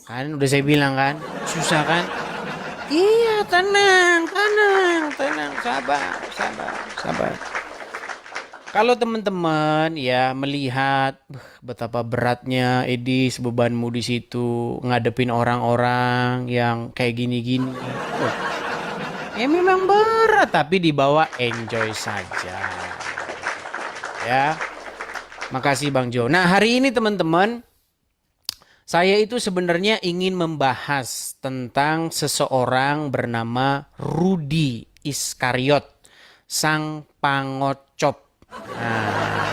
Kan udah saya bilang kan, susah kan? Iya, tenang, tenang, tenang, sabar, sabar, sabar. Kalau teman-teman ya melihat betapa beratnya Edis bebanmu di situ ngadepin orang-orang yang kayak gini-gini. Ya memang berat tapi dibawa enjoy saja. Ya. Makasih Bang Jo. Nah, hari ini teman-teman saya itu sebenarnya ingin membahas tentang seseorang bernama Rudy Iskariot, sang pangocop. Nah,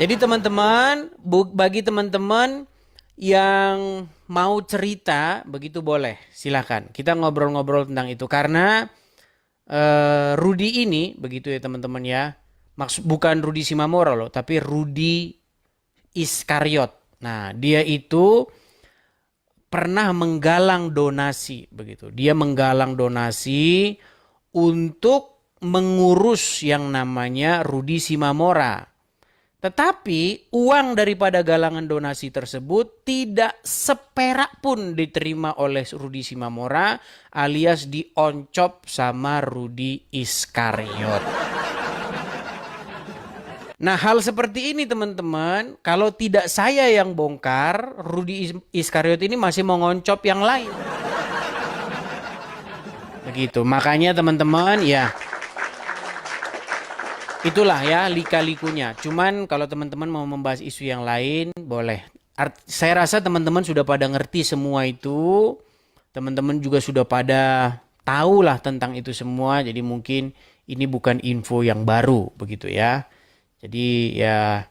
jadi teman-teman, bagi teman-teman yang mau cerita, begitu boleh, silakan. Kita ngobrol-ngobrol tentang itu karena Rudy ini, begitu ya teman-teman ya, bukan Rudy Simamora loh, tapi Rudy Iskariot. Nah, dia itu pernah menggalang donasi begitu. Dia menggalang donasi untuk mengurus yang namanya Rudy Simamora. Tetapi uang daripada galangan donasi tersebut tidak seperak pun diterima oleh Rudy Simamora alias dioncop sama Rudy Iskariot. Nah, hal seperti ini teman-teman, kalau tidak saya yang bongkar, Rudy Iskariot ini masih mau ngoncop yang lain. Begitu, makanya teman-teman ya, itulah ya lika-likunya. Cuman kalau teman-teman mau membahas isu yang lain, boleh. Saya rasa teman-teman sudah pada ngerti semua itu, teman-teman juga sudah pada tahu lah tentang itu semua, jadi mungkin ini bukan info yang baru, begitu ya. Jadi ya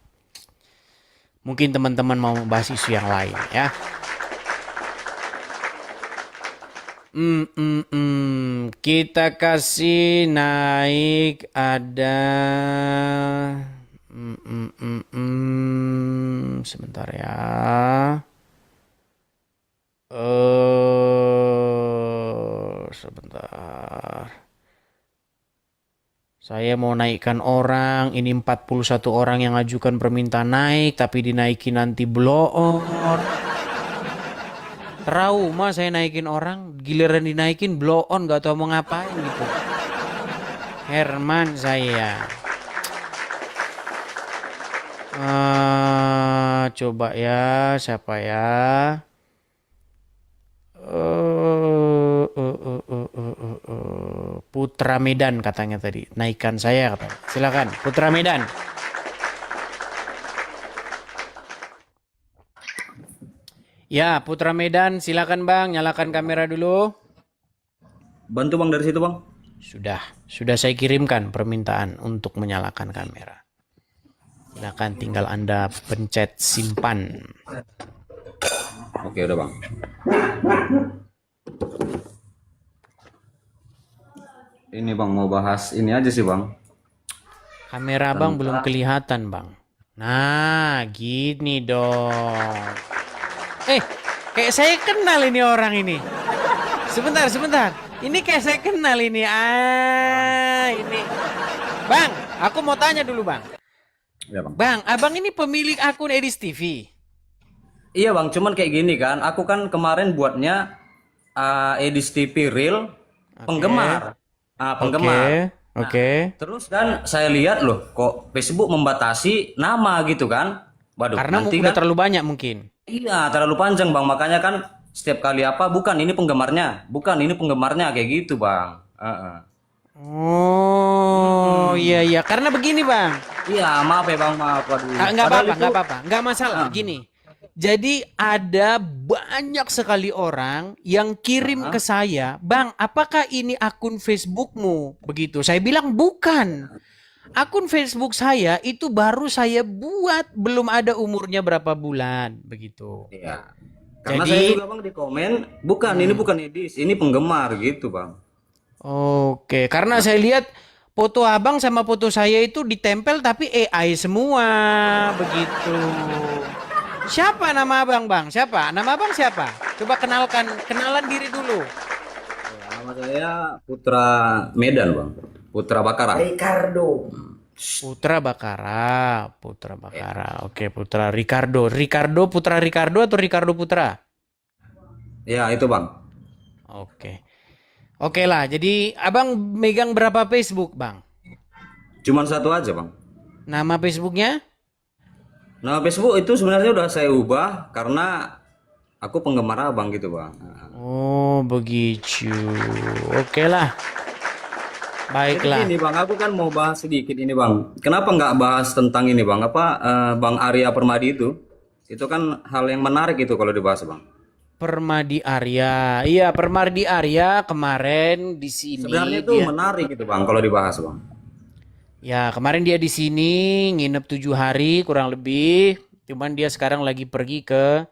mungkin teman-teman mau membahas isu yang lain ya. Kita kasih naik ada sebentar ya. Sebentar. Saya mau naikkan orang, ini 41 orang yang ajukan permintaan naik, tapi dinaikin nanti blow on. Trauma saya naikin orang, giliran dinaikin blow on, gak tahu mau ngapain gitu. Herman saya. Coba ya, siapa ya? Putra Medan katanya tadi. Naikkan saya katanya. Silakan Putra Medan. Ya, Putra Medan, silakan Bang, nyalakan kamera dulu. Bantu Bang dari situ Bang. Sudah saya kirimkan permintaan untuk menyalakan kamera. Silakan tinggal Anda pencet simpan. Oke udah Bang. Ini Bang mau bahas ini aja sih Bang. Kamera Bang belum kelihatan Bang. Nah, gini dong. Kayak saya kenal ini orang ini. Sebentar. Ini kayak saya kenal ini. Ini. Bang, aku mau tanya dulu Bang. Ya Bang. Bang, abang ini pemilik akun Edis TV. Iya Bang, cuman kayak gini kan. Aku kan kemarin buatnya Edis TV Real penggemar. Penggemar. Oke. Terus kan saya lihat loh, kok Facebook membatasi nama gitu kan. Waduh, Karena nanti udah kan terlalu banyak mungkin. iya terlalu panjang Bang, makanya kan setiap kali apa bukan ini penggemarnya, bukan ini penggemarnya kayak gitu Bang. Oh, iya. Karena begini Bang. Iya, maaf ya Bang, maaf. Waduh. Nggak Padahal apa-apa, itu nggak apa-apa. Nggak masalah. Gini. Jadi ada banyak sekali orang yang kirim ke saya, Bang, apakah ini akun Facebookmu? Begitu. Saya bilang bukan. Akun Facebook saya itu baru saya buat, belum ada umurnya berapa bulan, begitu. iya. Karena Jadi, saya juga Bang di komen, bukan ini bukan Edis, ini penggemar gitu Bang. oke, karena saya lihat foto abang sama foto saya itu ditempel tapi AI semua, begitu. Siapa nama abang Bang? Siapa? Nama abang siapa? Coba kenalan diri dulu. Ya, nama saya Putra Medan Bang, Putra Bakara. Putra Bakara. Oke, Putra Ricardo. Putra Ricardo atau Ricardo Putra? Ya, itu Bang. Oke. Oke lah, jadi abang megang berapa Facebook, Bang? Cuman satu aja Bang. Nama Facebooknya? Nah, Facebook itu sebenarnya udah saya ubah karena aku penggemar abang gitu Bang. Nah, Oh, begitu. Oke lah, jadi baiklah. gini Bang, aku kan mau bahas sedikit ini Bang. Kenapa nggak bahas tentang ini Bang? Apa Bang Arya Permadi itu? Itu kan hal yang menarik itu kalau dibahas Bang. Permadi Arya. Iya, Permadi Arya kemarin di Sebenarnya sini itu dia. menarik itu Bang kalau dibahas Bang. Ya, kemarin dia di sini nginep 7 hari kurang lebih. Cuman dia sekarang lagi pergi ke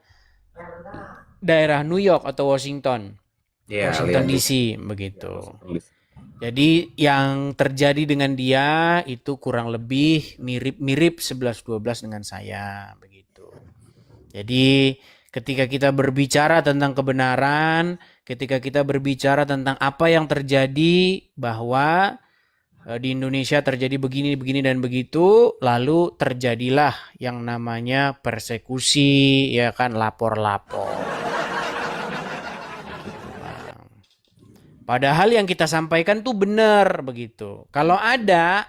daerah New York atau Washington. Iya, Washington lihat tuh. DC begitu. Jadi yang terjadi dengan dia itu kurang lebih mirip-mirip 11-12 dengan saya begitu. Jadi ketika kita berbicara tentang kebenaran, ketika kita berbicara tentang apa yang terjadi bahwa di Indonesia terjadi begini, begini dan begitu, lalu terjadilah yang namanya persekusi, ya kan, lapor-lapor. Padahal yang kita sampaikan tuh benar begitu. Kalau ada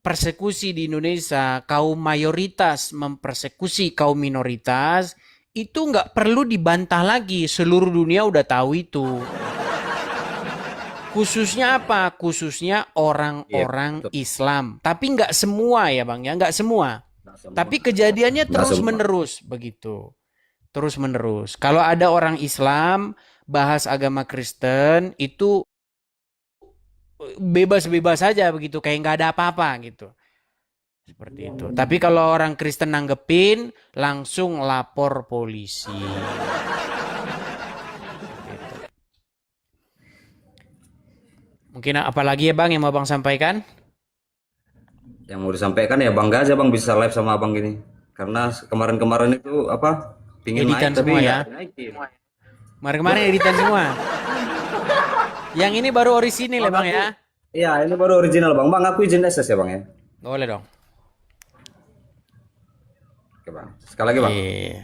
persekusi di Indonesia, kaum mayoritas mempersekusi kaum minoritas, itu nggak perlu dibantah lagi. Seluruh dunia udah tahu itu. Khususnya apa? Khususnya Iya, orang-orang betul. Islam. Tapi nggak semua ya Bang ya, nggak semua. Nggak semua. Tapi kejadiannya Nggak terus semua. menerus begitu. Terus menerus. Kalau ada orang Islam bahas agama Kristen itu bebas-bebas saja begitu, kayak nggak ada apa-apa gitu. Seperti itu. Tapi kalau orang Kristen nanggepin, langsung lapor polisi. Gitu. Mungkin apa lagi ya Bang yang mau Bang sampaikan? Yang mau disampaikan ya Bang aja Bang bisa live sama Abang gini. Karena kemarin-kemarin itu apa? Pingin naik Editan semua tapi ya. nggak naikin. Kemarin-kemarin editan semua. Yang ini baru orisinil ya Bang Bang aku, ya. iya ini baru original Bang. Bang aku izin SS ya Bang ya. Boleh dong. Oke Bang. Sekali lagi Bang. Iya.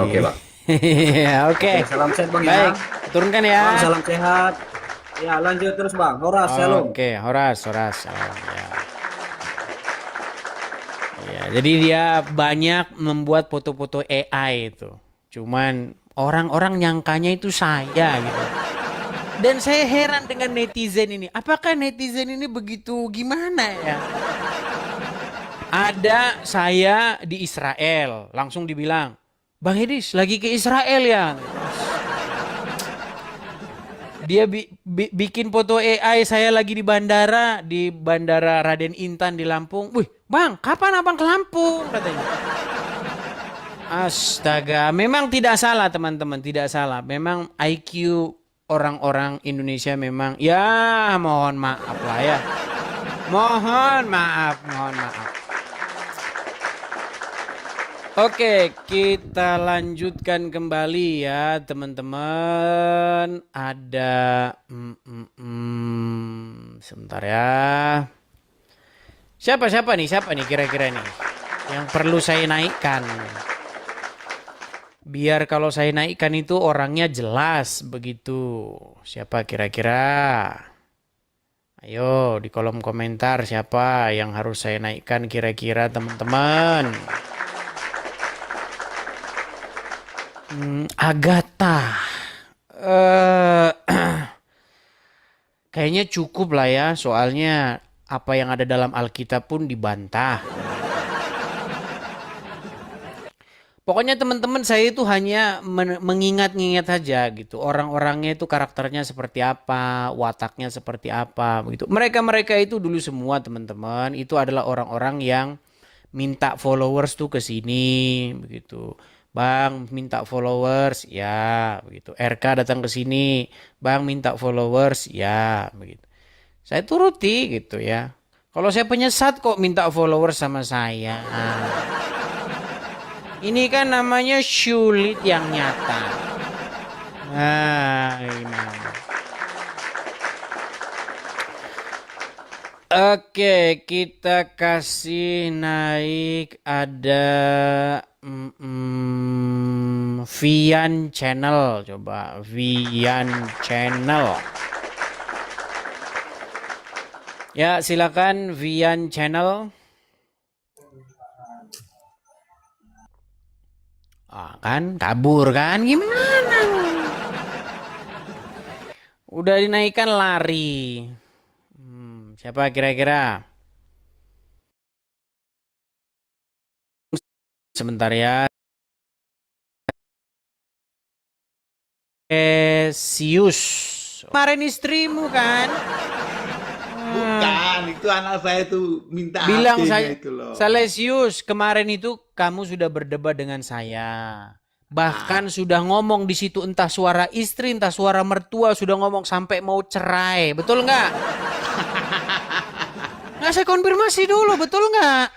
Oke Bang. Iya. Oke. Oke, salam sehat Bang ya. Baik, turunkan ya. Bang salam sehat. Ya lanjut terus Bang. Horas, shalom. Oke, Horas, Horas. Salam, ya. Ya, jadi dia banyak membuat foto-foto AI itu. Cuman orang-orang nyangkanya itu saya gitu. Dan saya heran dengan netizen ini. Apakah netizen ini begitu gimana ya? Ada saya di Israel, langsung dibilang, Bang Edis lagi ke Israel ya? Dia bikin foto AI saya lagi di bandara Raden Intan di Lampung. Wih, Bang, kapan abang ke Lampung? Katanya. Astaga, memang tidak salah teman-teman, tidak salah. Memang IQ orang-orang Indonesia memang, ya mohon maaf lah ya. Mohon maaf, mohon maaf. Oke, kita lanjutkan kembali ya teman-teman. Ada, sebentar ya. Siapa Siapa nih kira-kira nih yang perlu saya naikkan? Biar kalau saya naikkan itu orangnya jelas begitu. Siapa kira-kira? Ayo di kolom komentar siapa yang harus saya naikkan kira-kira teman-teman. Agatha. Eh, kayaknya cukup lah ya, soalnya apa yang ada dalam Alkitab pun dibantah. Pokoknya teman-teman saya itu hanya mengingat-ingat saja gitu. Orang-orangnya itu karakternya seperti apa, wataknya seperti apa begitu. Mereka-mereka itu dulu semua teman-teman itu adalah orang-orang yang minta followers tuh ke sini begitu. Bang minta followers ya begitu. RK datang ke sini, Bang minta followers ya begitu. Saya turuti gitu ya. Kalau saya penyesat kok minta followers sama saya. Ini kan namanya sulit yang nyata. Nah, gimana? Oke, kita kasih naik ada Vian Channel. Coba Vian Channel. Ya, silakan Vian Channel. Kan kabur kan? Gimana? Udah dinaikkan lari. Siapa kira-kira? Sebentar ya. Sius. Kemarin istrimu kan? Bukan, itu anak saya tuh minta Bilang HP-nya saya, itu loh. Salesius, kemarin itu kamu sudah berdebat dengan saya. Bahkan sudah ngomong di situ entah suara istri, entah suara mertua, sudah ngomong sampai mau cerai. Betul nggak? Nggak, saya konfirmasi dulu, betul nggak?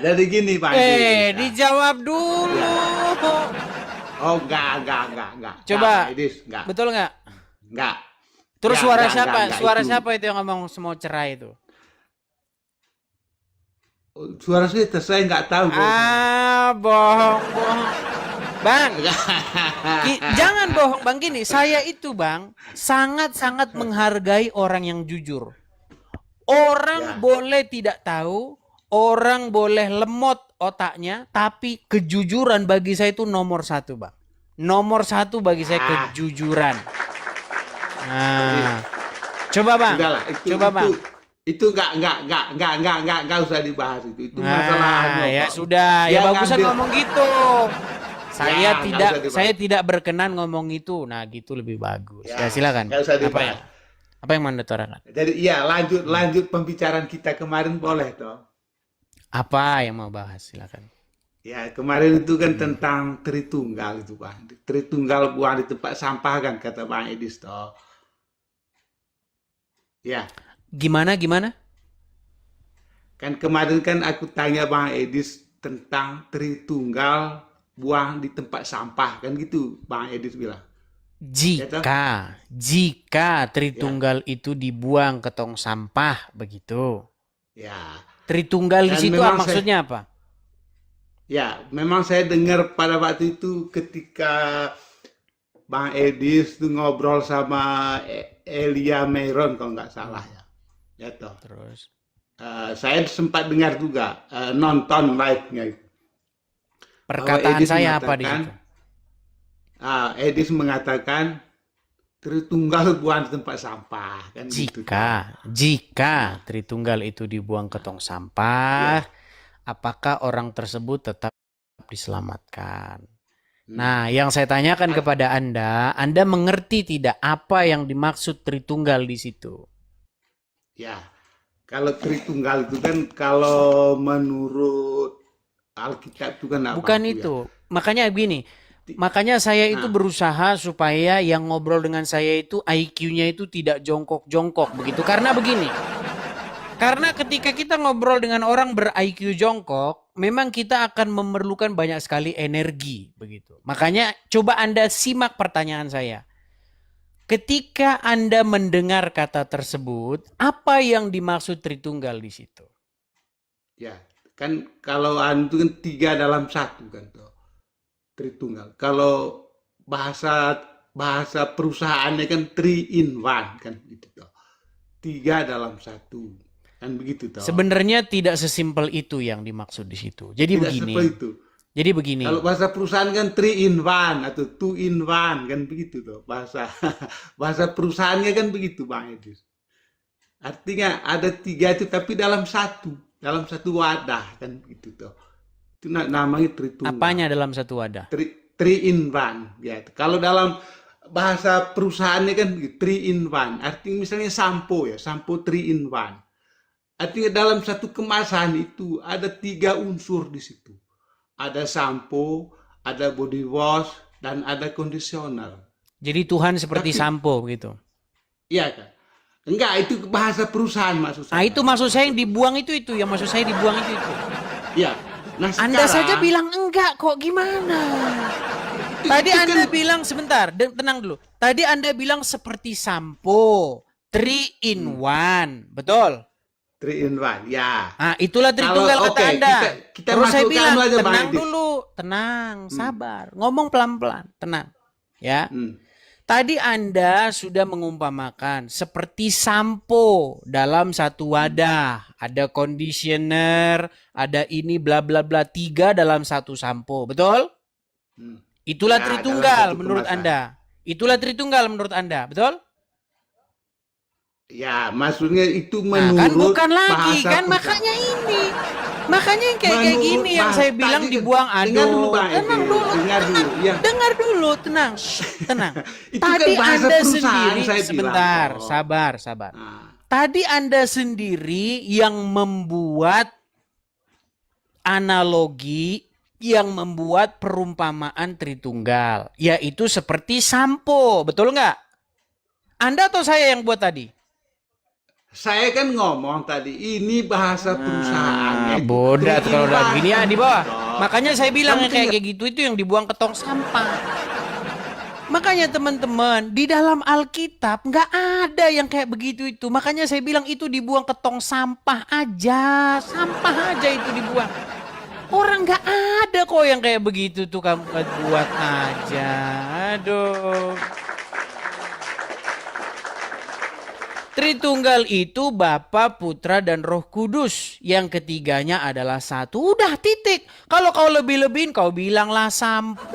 Jadi gini Pak Edis. Dijawab dulu. Oh, enggak. Coba, Pak Edis, enggak. betul nggak? Enggak. Terus Ya, suara enggak, siapa? enggak, Suara itu. siapa itu yang ngomong mau cerai itu? Suara saya nggak tahu. Bohong. Bang, jangan bohong Bang, gini, saya itu Bang sangat-sangat menghargai orang yang jujur. Orang Ya. boleh tidak tahu, orang boleh lemot otaknya, tapi kejujuran bagi saya itu nomor satu Bang. Nomor satu bagi saya kejujuran. Nah, coba Bang, Sudahlah, coba Bang. Itu enggak usah dibahas itu. Itu masalah. Ya sudah, ya bagusan ngomong gitu. Ya, nggak usah Saya tidak berkenan ngomong itu. Nah, gitu lebih bagus. Ya, silakan. Nggak usah dibahas. Apa yang Anda utarakan? Jadi iya, lanjut pembicaraan kita kemarin boleh toh. Apa yang mau bahas? Silakan. Ya, kemarin itu kan tentang Tritunggal itu, Pak. Tritunggal buang di tempat sampah kan kata Bang Edis toh. Ya. Gimana? Kan kemarin kan aku tanya Bang Edis tentang Tritunggal buang di tempat sampah kan gitu Bang Edis bilang. Jika Tritunggal itu dibuang ke tong sampah begitu. Ya. Tritunggal di situ maksudnya apa? Ya, memang saya dengar pada waktu itu ketika Bang Edis tuh ngobrol sama Elia Meron kalau nggak salah ya. Ya toh. Terus saya sempat dengar juga nonton live-nya itu. Perkataan saya apa di situ? Edis mengatakan Tritunggal buang di tempat sampah kan Jika Tritunggal itu dibuang ke tong sampah, apakah orang tersebut tetap diselamatkan? Nah, yang saya tanyakan kepada Anda mengerti tidak apa yang dimaksud Tritunggal di situ? Ya, kalau Tritunggal itu kan kalau menurut Alkitab itu kan bukan itu. Makanya begini. Makanya saya itu berusaha supaya yang ngobrol dengan saya itu IQ-nya itu tidak jongkok-jongkok begitu. Karena begini. Karena ketika kita ngobrol dengan orang ber-IQ jongkok, memang kita akan memerlukan banyak sekali energi begitu. Makanya coba Anda simak pertanyaan saya. Ketika Anda mendengar kata tersebut, apa yang dimaksud Tritunggal di situ? Ya, kan kalau itu kan 3 dalam 1 kan tuh. Tritunggal. Kalau bahasa perusahaannya kan 3 in 1 kan gitu toh. 3 dalam 1 kan begitu toh. Sebenarnya tidak sesimpel itu yang dimaksud di situ. Jadi tidak begini. Itu. Jadi begini. Kalau bahasa perusahaan kan 3 in 1 atau 2 in 1 kan begitu toh. Bahasa perusahaannya kan begitu Bang Edis. Artinya ada 3 itu tapi dalam satu wadah kan begitu toh. Itu namanya Tritunggal. Apanya dalam satu wadah? 3 in 1 ya. Kalau dalam bahasa perusahaannya kan 3 in 1. Artinya misalnya sampo 3 in 1. Artinya dalam satu kemasan itu ada 3 unsur di situ. Ada sampo, ada body wash, dan ada conditioner. Jadi Tuhan seperti sampo gitu. Iya kan? Enggak, itu bahasa perusahaan maksud saya. Nah, itu maksud saya yang dibuang itu, yang maksud saya dibuang itu. Iya. Nah, Anda saja bilang enggak kok, gimana? Tadi itu Anda kan bilang sebentar, tenang dulu. Tadi Anda bilang seperti sampo, 3 in 1, betul? 3 in 1. Ya. Ah, itulah Kalau Tritunggal kata oke, Anda. kita Terus saya masuk ke anu bilang, aja Bang tenang Etis. dulu, tenang, Hmm. sabar, ngomong pelan-pelan, tenang. Ya. Hmm. Tadi Anda sudah mengumpamakan seperti sampo dalam satu wadah. Ada conditioner, ada ini bla bla bla, 3 dalam satu sampo, betul? Hmm. Itulah Ya, dalam Tritunggal satu menurut kemasan. Anda. Itulah Tritunggal menurut Anda, betul? Ya, maksudnya itu Nah, kan menurut bukan lagi, bahasa kan perusahaan. makanya ini. Makanya yang kayak Menurut gini yang saya bilang tadi kan, dibuang. dengar dulu Aduh, Bang tenang Etis, dulu, dengar tenang. dulu. Yang Dengar dulu, tenang. Shh, tenang. itu kan Tadi bahasa Anda perusahaan sendiri, saya bilang sebentar, toh. sabar, sabar. Nah, Tadi Anda sendiri yang membuat analogi, yang membuat perumpamaan Tritunggal, yaitu seperti sampo, betul nggak? Anda atau saya yang buat tadi? saya kan ngomong tadi ini bahasa perusahaannya itu Bodat 3 in kalau udah 1 gini ya di gitu bawah. toh. Makanya saya bilang Kamu yang kayak tinggal gitu itu yang dibuang ke tong sampah. Makanya teman-teman, di dalam Alkitab nggak ada yang kayak begitu itu. Makanya saya bilang itu dibuang ke tong sampah aja. Sampah aja itu dibuang. Orang nggak ada kok yang kayak begitu tuh kamu buat aja. Aduh. Tritunggal itu Bapa, Putra, dan Roh Kudus. Yang ketiganya adalah satu. Udah titik. Kalau kau lebih-lebihin, kau bilanglah sampo.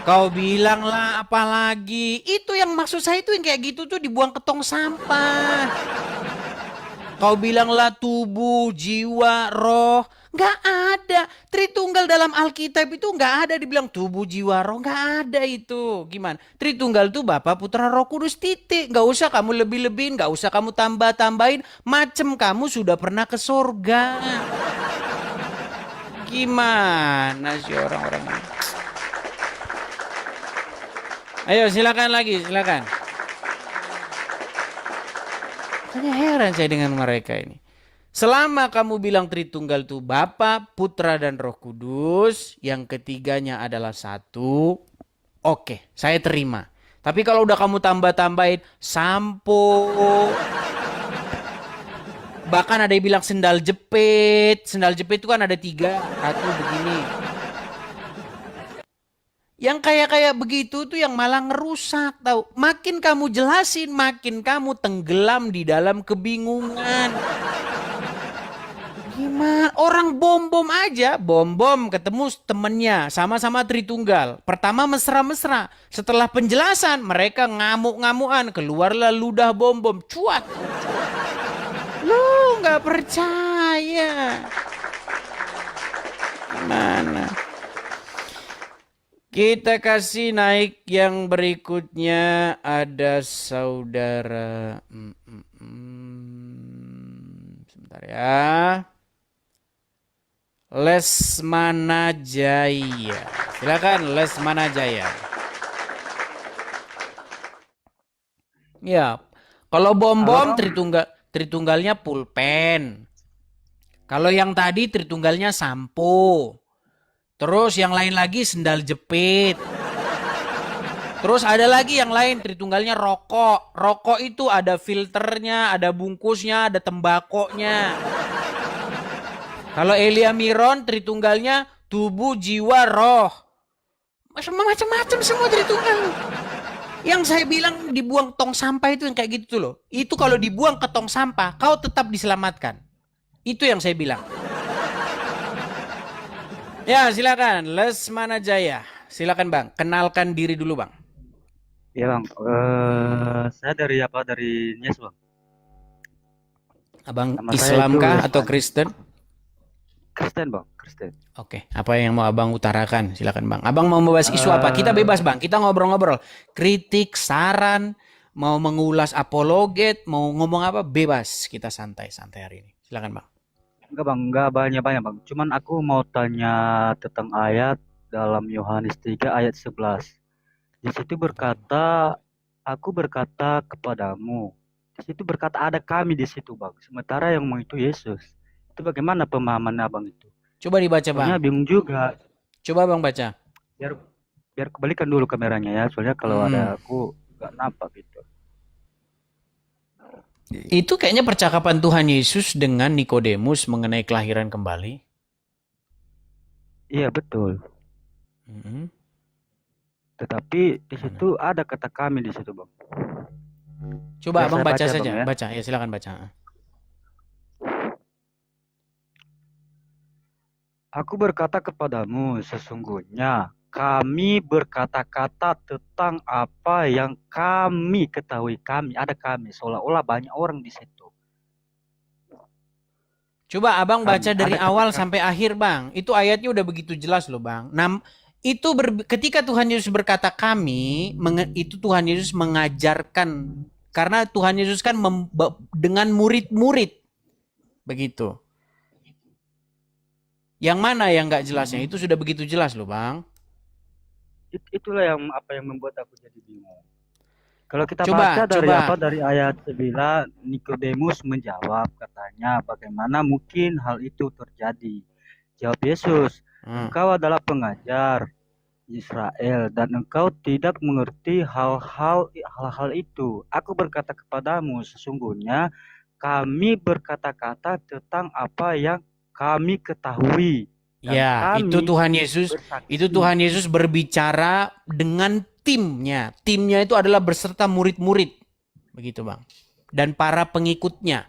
Kau bilanglah apa lagi. Itu yang maksud saya itu yang kayak gitu tuh dibuang ke tong sampah. Kau bilanglah tubuh, jiwa, roh. Nggak ada. Tritunggal dalam Alkitab itu nggak ada dibilang tubuh, jiwa, roh. Nggak ada itu. Gimana? Tritunggal itu Bapa, Putra, Roh Kudus, titik. Nggak usah kamu lebih-lebihin. Nggak usah kamu tambah-tambahin. Macem kamu sudah pernah ke sorga. Gimana sih orang-orang ini? Ayo silakan lagi, silakan. Hanya heran saya dengan mereka ini. Selama kamu bilang Tritunggal itu Bapa, Putra, dan Roh Kudus, yang ketiganya adalah satu, oke, saya terima. Tapi kalau udah kamu tambah-tambahin sampo, bahkan ada yang bilang sendal jepit itu kan ada 3, satu begini. Yang kayak begitu tuh yang malah ngerusak tahu. Makin kamu jelasin, makin kamu tenggelam di dalam kebingungan. Gimana? Orang bom-bom aja, bom-bom ketemu temennya, sama-sama Tritunggal. Pertama mesra-mesra, setelah penjelasan mereka ngamuk-ngamukan, keluarlah ludah bom-bom, cuat. Lu nggak percaya? Gimana? Kita kasih naik yang berikutnya, ada saudara. Sebentar ya. Lesmana Jaya. Silakan Lesmana Jaya. Ya, kalau bom-bom Tritunggalnya pulpen. Kalau yang tadi Tritunggalnya sampo. Terus yang lain lagi sendal jepit. Terus ada lagi yang lain Tritunggalnya rokok. Rokok itu ada filternya, ada bungkusnya, ada tembakonya. Kalau Elia Miron Tritunggalnya tubuh, jiwa, roh. Macam-macam semua Tritunggal. Yang saya bilang dibuang tong sampah itu yang kayak gitu loh. Itu kalau dibuang ke tong sampah, kau tetap diselamatkan. Itu yang saya bilang. Ya silakan Lesmana Jaya. Silakan Bang, kenalkan diri dulu Bang. Ya Bang, saya dari Nias Bang. Abang Nama saya Islam itu kah Lesman. atau Kristen? Kristen Bang, Kristen. Oke, apa yang mau Abang utarakan? Silakan Bang. Abang mau membahas isu apa? Kita bebas Bang, kita ngobrol-ngobrol. Kritik, saran, mau mengulas apologet, mau ngomong apa? Bebas, kita santai-santai hari ini. Silakan Bang. Enggak Bang, enggak banyak-banyak Bang. Cuman aku mau tanya tentang ayat dalam Yohanes 3 ayat 11. Di situ berkata, aku berkata kepadamu. Di situ berkata ada kami di situ Bang. Sementara yang mau itu Yesus. Itu bagaimana pemahaman Abang itu? Coba dibaca Soalnya Bang. bingung juga. Coba Bang baca. Biar Biar kembalikan dulu kameranya ya, soalnya kalau ada Hmm. aku nggak nampak gitu. Itu kayaknya percakapan Tuhan Yesus dengan Nikodemus mengenai kelahiran kembali. Iya betul. Mhm. Tetapi di Mana? situ ada kata kami di situ, Bang. Coba Biar abang saya baca baca, Bang saja, ya. baca ya silakan baca. Aku berkata kepadamu, sesungguhnya kami berkata-kata tentang apa yang kami ketahui. Kami, ada kami, seolah-olah banyak orang di situ. Coba abang baca Kami, dari ada kata awal kami. sampai akhir bang. Itu ayatnya udah begitu jelas loh bang. Ketika Tuhan Yesus berkata kami, itu Tuhan Yesus mengajarkan. Karena Tuhan Yesus kan dengan murid-murid. Begitu. Yang mana yang nggak jelasnya? Itu sudah begitu jelas loh bang. Itulah yang apa yang membuat aku jadi bingung. Kalau kita baca Coba, dari coba. apa dari ayat 9, Nikodemus menjawab, katanya, bagaimana mungkin hal itu terjadi? Jawab Yesus, Hmm. engkau adalah pengajar Israel dan engkau tidak mengerti hal-hal itu. Aku berkata kepadamu, sesungguhnya kami berkata-kata tentang apa yang kami ketahui dan Ya, kami Itu bersaksi. Tuhan Yesus berbicara dengan timnya. Timnya itu adalah beserta murid-murid. Begitu, Bang. Dan para pengikutnya.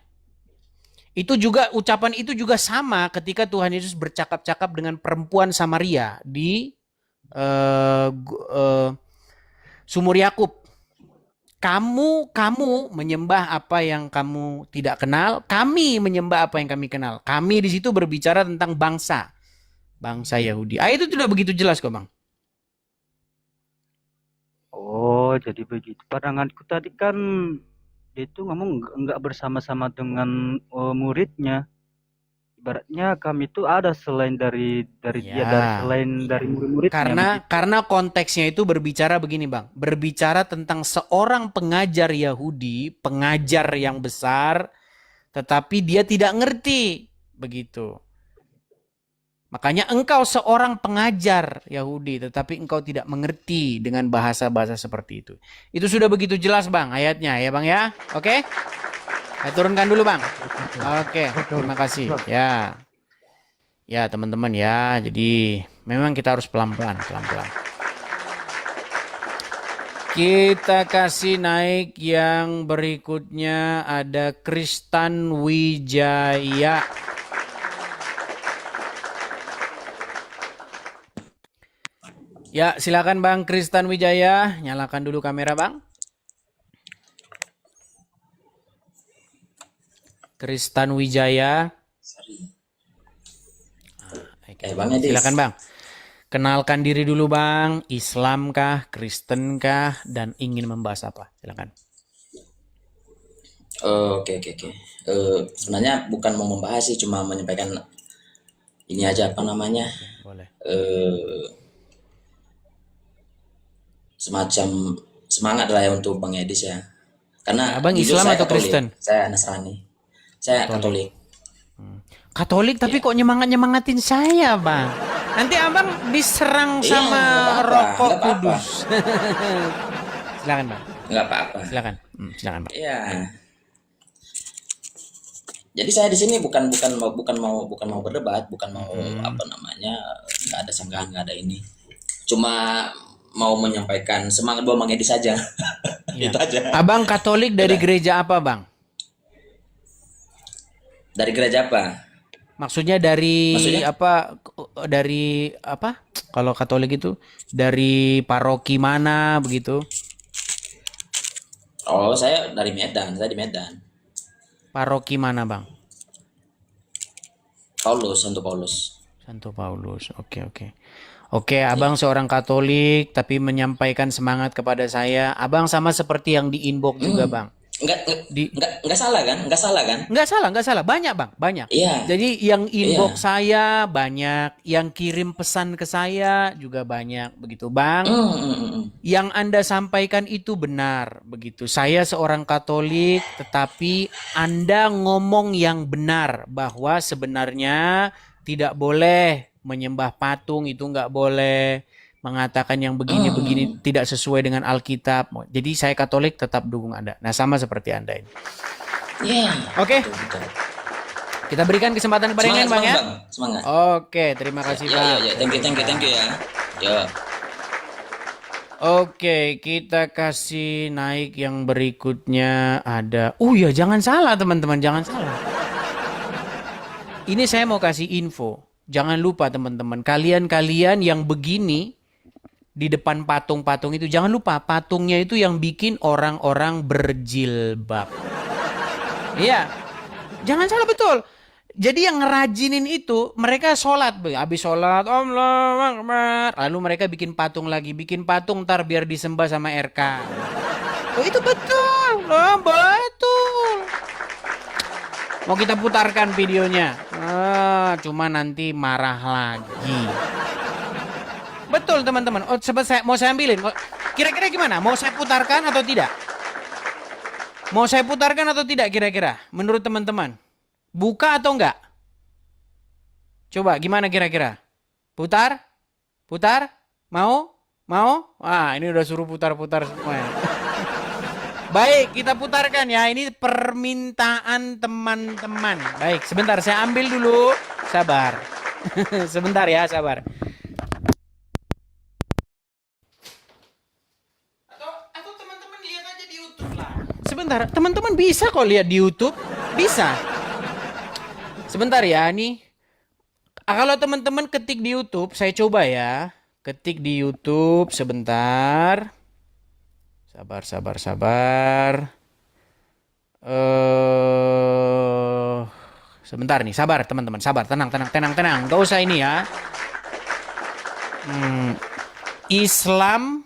Itu juga ucapan itu juga sama ketika Tuhan Yesus bercakap-cakap dengan perempuan Samaria di Sumur Yakub. Kamu menyembah apa yang kamu tidak kenal, kami menyembah apa yang kami kenal. Kami di situ berbicara tentang bangsa Yahudi. Itu sudah begitu jelas kok, Bang. Oh, jadi begitu. Pandanganku tadi kan dia itu ngomong enggak bersama-sama dengan muridnya. Ibaratnya kami itu ada selain dari dia, dari Ya, selain dari murid-muridnya karena begitu. karena konteksnya itu berbicara begini, Bang. Berbicara tentang seorang pengajar Yahudi, pengajar yang besar, tetapi dia tidak ngerti, begitu. Makanya engkau seorang pengajar Yahudi, tetapi engkau tidak mengerti dengan bahasa-bahasa seperti itu. Itu sudah begitu jelas, Bang, ayatnya ya, Bang ya. Oke? Saya turunkan dulu, Bang. Oke, oke, oke. Oke, Oke, terima oke. kasih. Jelas. Ya. Ya, teman-teman ya. Jadi, memang kita harus pelan-pelan, pelan-pelan. Kita kasih naik yang berikutnya ada Kristan Wijaya. Ya, silakan Bang Kristan Wijaya, nyalakan dulu kamera, Bang. Kristan Wijaya. Bang Edis. Silakan, Bang. Kenalkan diri dulu, Bang. Islam kah, Kristen kah, dan ingin membahas apa? Silakan. Oke, oke, oke. Sebenarnya bukan mau membahas sih, cuma menyampaikan ini aja apa namanya, Boleh. eh semacam semangat lah ya untuk Bang Edis ya. Karena Abang jujur Islam saya atau Katolik, Kristen? saya Nasrani, saya Katolik. Katolik. Katolik tapi Ya, kok nyemangatin saya, Bang. Nanti Abang diserang iya, sama nggak apa-apa, rokok nggak apa-apa, kudus. Silakan, Bang. nggak apa-apa. Silakan. Silakan, Bang. Iya. Jadi saya di sini bukan mau berdebat, bukan mau apa namanya, nggak ada sanggahan, nggak ada ini. Cuma mau menyampaikan semangat buat Bang Edis saja. Iya. Itu aja. Abang Katolik dari Udah. gereja apa, Bang? Dari gereja apa? Maksudnya dari Maksudnya? apa? Dari apa? Kalau Katolik itu dari paroki mana begitu? Oh, saya dari Medan. Saya di Medan. Paroki mana, Bang? Paulus, Santo Paulus. Santo Paulus. Oke, oke. Oke, Abang seorang Katolik tapi menyampaikan semangat kepada saya. Abang sama seperti yang di inbox juga, Bang. Di Enggak salah kan? Enggak salah kan? Nggak salah. Banyak, Bang, banyak. Iya, Jadi yang iya. inbox saya banyak, yang kirim pesan ke saya juga banyak, begitu, Bang. Yang Anda sampaikan itu benar, begitu. Saya seorang Katolik, tetapi Anda ngomong yang benar bahwa sebenarnya tidak boleh menyembah patung, itu nggak boleh. mengatakan yang begini-begini tidak sesuai dengan Alkitab. Jadi saya Katolik tetap dukung Anda. Nah, sama seperti Anda ini. Iya. Oke. Betul. Kita berikan kesempatan kepada yang lain, Bang, ya. Semangat. Oke, terima kasih, Ya, Bang. ya, thank you ya. Yo. Oke, kita kasih naik yang berikutnya ada. Ya jangan salah teman-teman, jangan salah. Ini saya mau kasih info. Jangan lupa teman-teman, kalian-kalian yang begini di depan patung-patung itu, jangan lupa patungnya itu yang bikin orang-orang berjilbab. Iya, jangan salah betul. Jadi yang ngerajinin itu mereka sholat, habis sholat Allahu Akbar, lalu mereka bikin patung lagi, bikin patung ntar biar disembah sama RK. Itu betul, betul. Mau kita putarkan videonya, cuma nanti marah lagi. Betul teman-teman. Mau saya ambilin. Kira-kira gimana? Mau saya putarkan atau tidak? Mau saya putarkan atau tidak kira-kira? Menurut teman-teman? Buka atau enggak? Coba gimana kira-kira? Putar? Putar? Mau? Mau? Ini udah suruh putar-putar semua ya. Baik, kita putarkan ya. Ini permintaan teman-teman. Baik, sebentar saya ambil dulu. Sabar. Sebentar ya, sabar. Atau teman-teman lihat aja di YouTube lah. Sebentar, teman-teman bisa kok lihat di YouTube. Bisa. Sebentar ya, nih. Kalau teman-teman ketik di YouTube, saya coba ya. Ketik di YouTube sebentar. Sabar. Sebentar nih, sabar teman-teman, sabar, tenang. Gak usah ini ya. Islam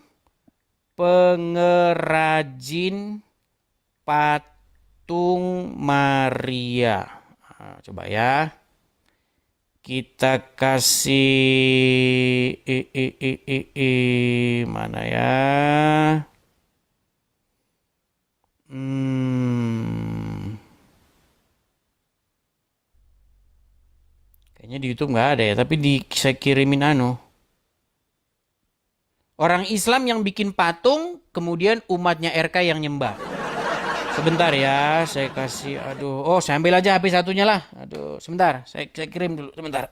pengrajin patung Maria. Coba ya. Kita kasih mana ya? Kayaknya di YouTube nggak ada ya, tapi saya kirimin orang Islam yang bikin patung, kemudian umatnya RK yang nyembah. Sebentar ya, saya kasih, saya ambil aja HP satunya lah. Sebentar, saya kirim dulu, sebentar.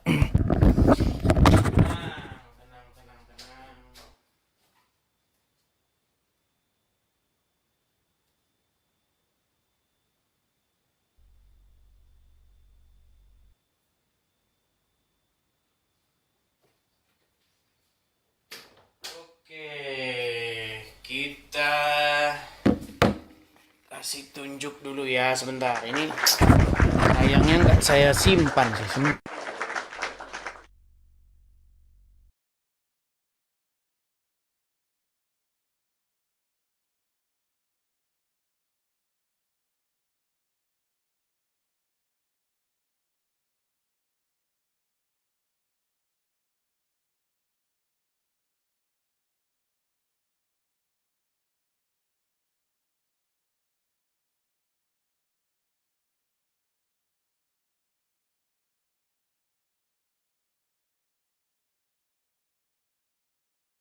Kita kasih tunjuk dulu ya sebentar. Ini sayangnya nggak saya simpan sih.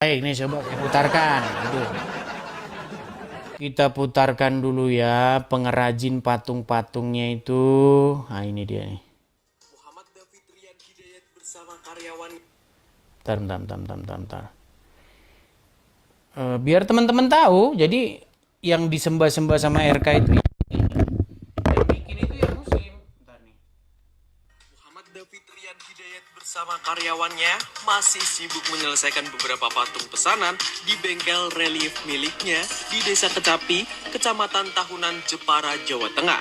Baik, nih coba saya putarkan. Kita putarkan dulu ya pengrajin patung-patungnya itu. Nah, ini dia nih. Muhammad David Rian Hidayat bersama karyawan. Bentar. Biar teman-teman tahu, jadi yang disembah-sembah sama RK itu yang bikin itu yang muslim. Bentar nih. Muhammad David Rian Hidayat bersama karyawannya masih sibuk menyelesaikan beberapa patung pesanan di bengkel relief miliknya di Desa Kecapi, Kecamatan Tahunan, Jepara, Jawa Tengah.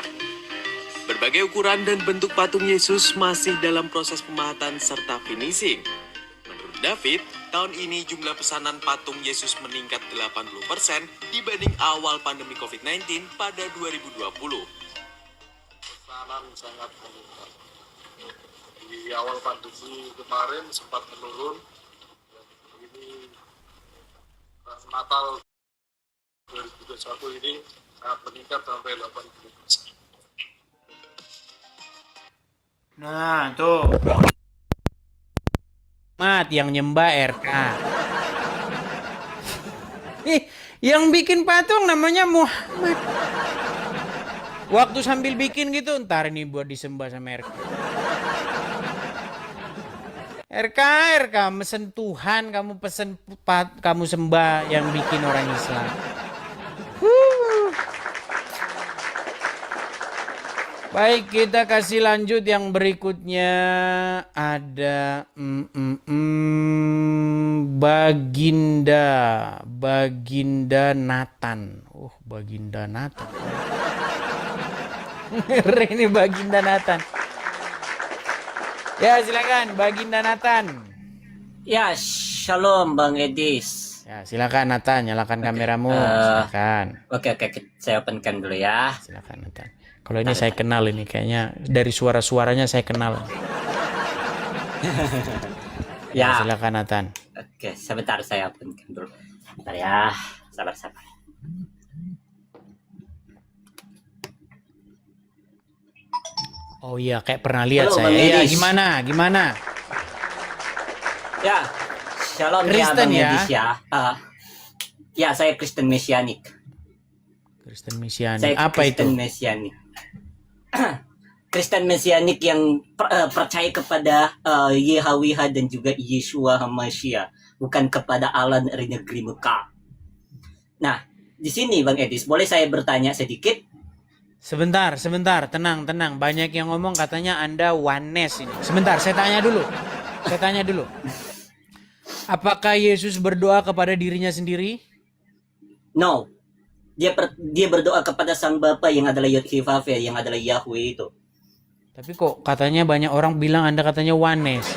Berbagai ukuran dan bentuk patung Yesus masih dalam proses pemahatan serta finishing. Menurut David, tahun ini jumlah pesanan patung Yesus meningkat 80% dibanding awal pandemi COVID-19 pada 2020. Pesanan sangat meningkat. Di awal pandemi kemarin sempat menurun. Ini Natal 2021 ini sangat meningkat sampai 80%. Nah, tuh. Mat yang nyembah RK. Yang bikin patung namanya Muhammad. Waktu sambil bikin gitu, ntar ini buat disembah sama RK. RK, mesen Tuhan, kamu pesen kamu sembah yang bikin orang Islam. Baik, kita kasih lanjut yang berikutnya. Ada Baginda Nathan. Oh, Baginda Nathan. Ini Baginda Nathan. Ya, silakan Baginda Nathan. Ya, shalom Bang Edis. Ya, silakan Nathan, nyalakan kameramu. Silakan. Oke, saya openkan dulu ya. Silakan Nathan. Kalau ini saya kenal ini kayaknya dari suara-suaranya saya kenal. Ya. Silakan Nathan. Oke, sebentar saya openkan dulu. Bentar ya, sabar. Oh iya, kayak pernah lihat Halo, saya. Bang Iya, Edis. gimana? Ya, shalom Kristen ya Bang ya? Edis ya. Ya, saya Kristen Mesianik. Kristen Mesianik. Saya Apa Kristen itu? Mesianik. Kristen Mesianik yang percaya kepada Yahweh dan juga Yeshua HaMashiach, bukan kepada Allah dari negeri Mekah. Nah, di sini Bang Edis, boleh saya bertanya sedikit? Sebentar, tenang. Banyak yang ngomong katanya Anda oneness ini. Sebentar, saya tanya dulu. Apakah Yesus berdoa kepada dirinya sendiri? No. Dia berdoa kepada Sang Bapa yang adalah Yod-Heh-Vav-Heh, yang adalah Yahweh itu. Tapi kok katanya banyak orang bilang Anda katanya oneness.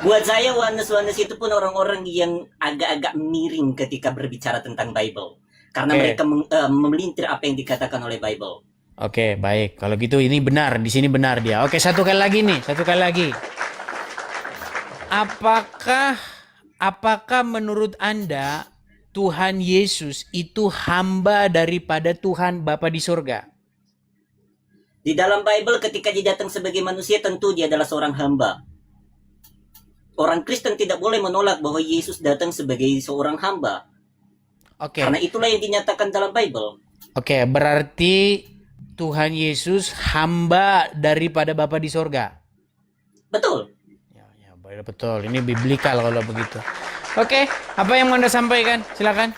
Buat saya oneness itu pun orang-orang yang agak-agak miring ketika berbicara tentang Bible. Karena Oke. mereka memelintir apa yang dikatakan oleh Bible. Oke, baik. Kalau gitu ini benar, di sini benar dia. Oke, satu kali lagi. Apakah menurut Anda Tuhan Yesus itu hamba daripada Tuhan Bapa di surga? Di dalam Bible ketika dia datang sebagai manusia tentu dia adalah seorang hamba. Orang Kristen tidak boleh menolak bahwa Yesus datang sebagai seorang hamba. Oke. Karena itulah yang dinyatakan dalam Bible. Oke, berarti Tuhan Yesus hamba daripada Bapa di surga. Betul. Ya, betul. Ini biblikal kalau begitu. Oke, apa yang mau Anda sampaikan? Silakan.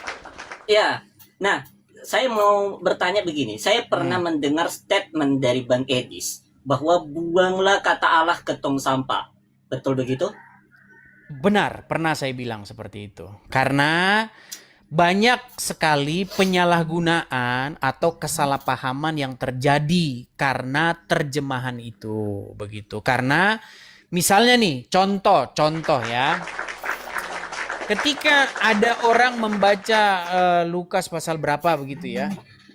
Ya. Nah, saya mau bertanya begini. Saya pernah mendengar statement dari Bang Edis bahwa buanglah kata Allah ke tong sampah. Betul begitu? Benar, pernah saya bilang seperti itu. Karena banyak sekali penyalahgunaan atau kesalahpahaman yang terjadi karena terjemahan itu, begitu. Karena misalnya nih, contoh ya. Ketika ada orang membaca Lukas pasal berapa begitu ya.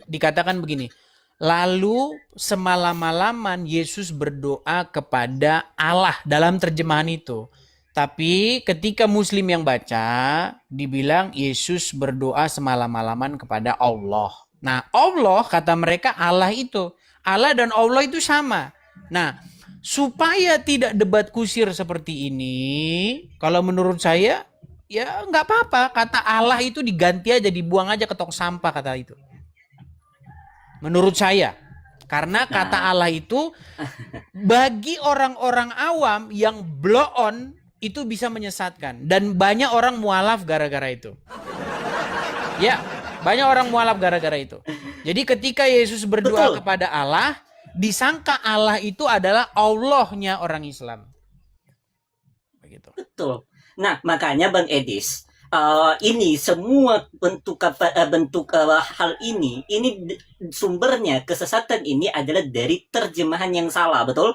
Dikatakan begini. Lalu semalam-malaman Yesus berdoa kepada Allah dalam terjemahan itu. Tapi ketika Muslim yang baca, dibilang Yesus berdoa semalam-malaman kepada Allah. Nah, Allah kata mereka Allah itu. Allah dan Allah itu sama. Nah, supaya tidak debat kusir seperti ini, kalau menurut saya, ya nggak apa-apa. Kata Allah itu diganti aja, dibuang aja ke tong sampah kata itu. Menurut saya. Karena kata Allah itu bagi orang-orang awam yang blow on, itu bisa menyesatkan dan banyak orang mualaf gara-gara itu. Ya, banyak orang mualaf gara-gara itu. Jadi ketika Yesus berdoa kepada Allah, disangka Allah itu adalah Allahnya orang Islam. Begitu. Betul. Nah, makanya Bang Edis, ini semua bentuk hal ini sumbernya kesesatan ini adalah dari terjemahan yang salah, betul?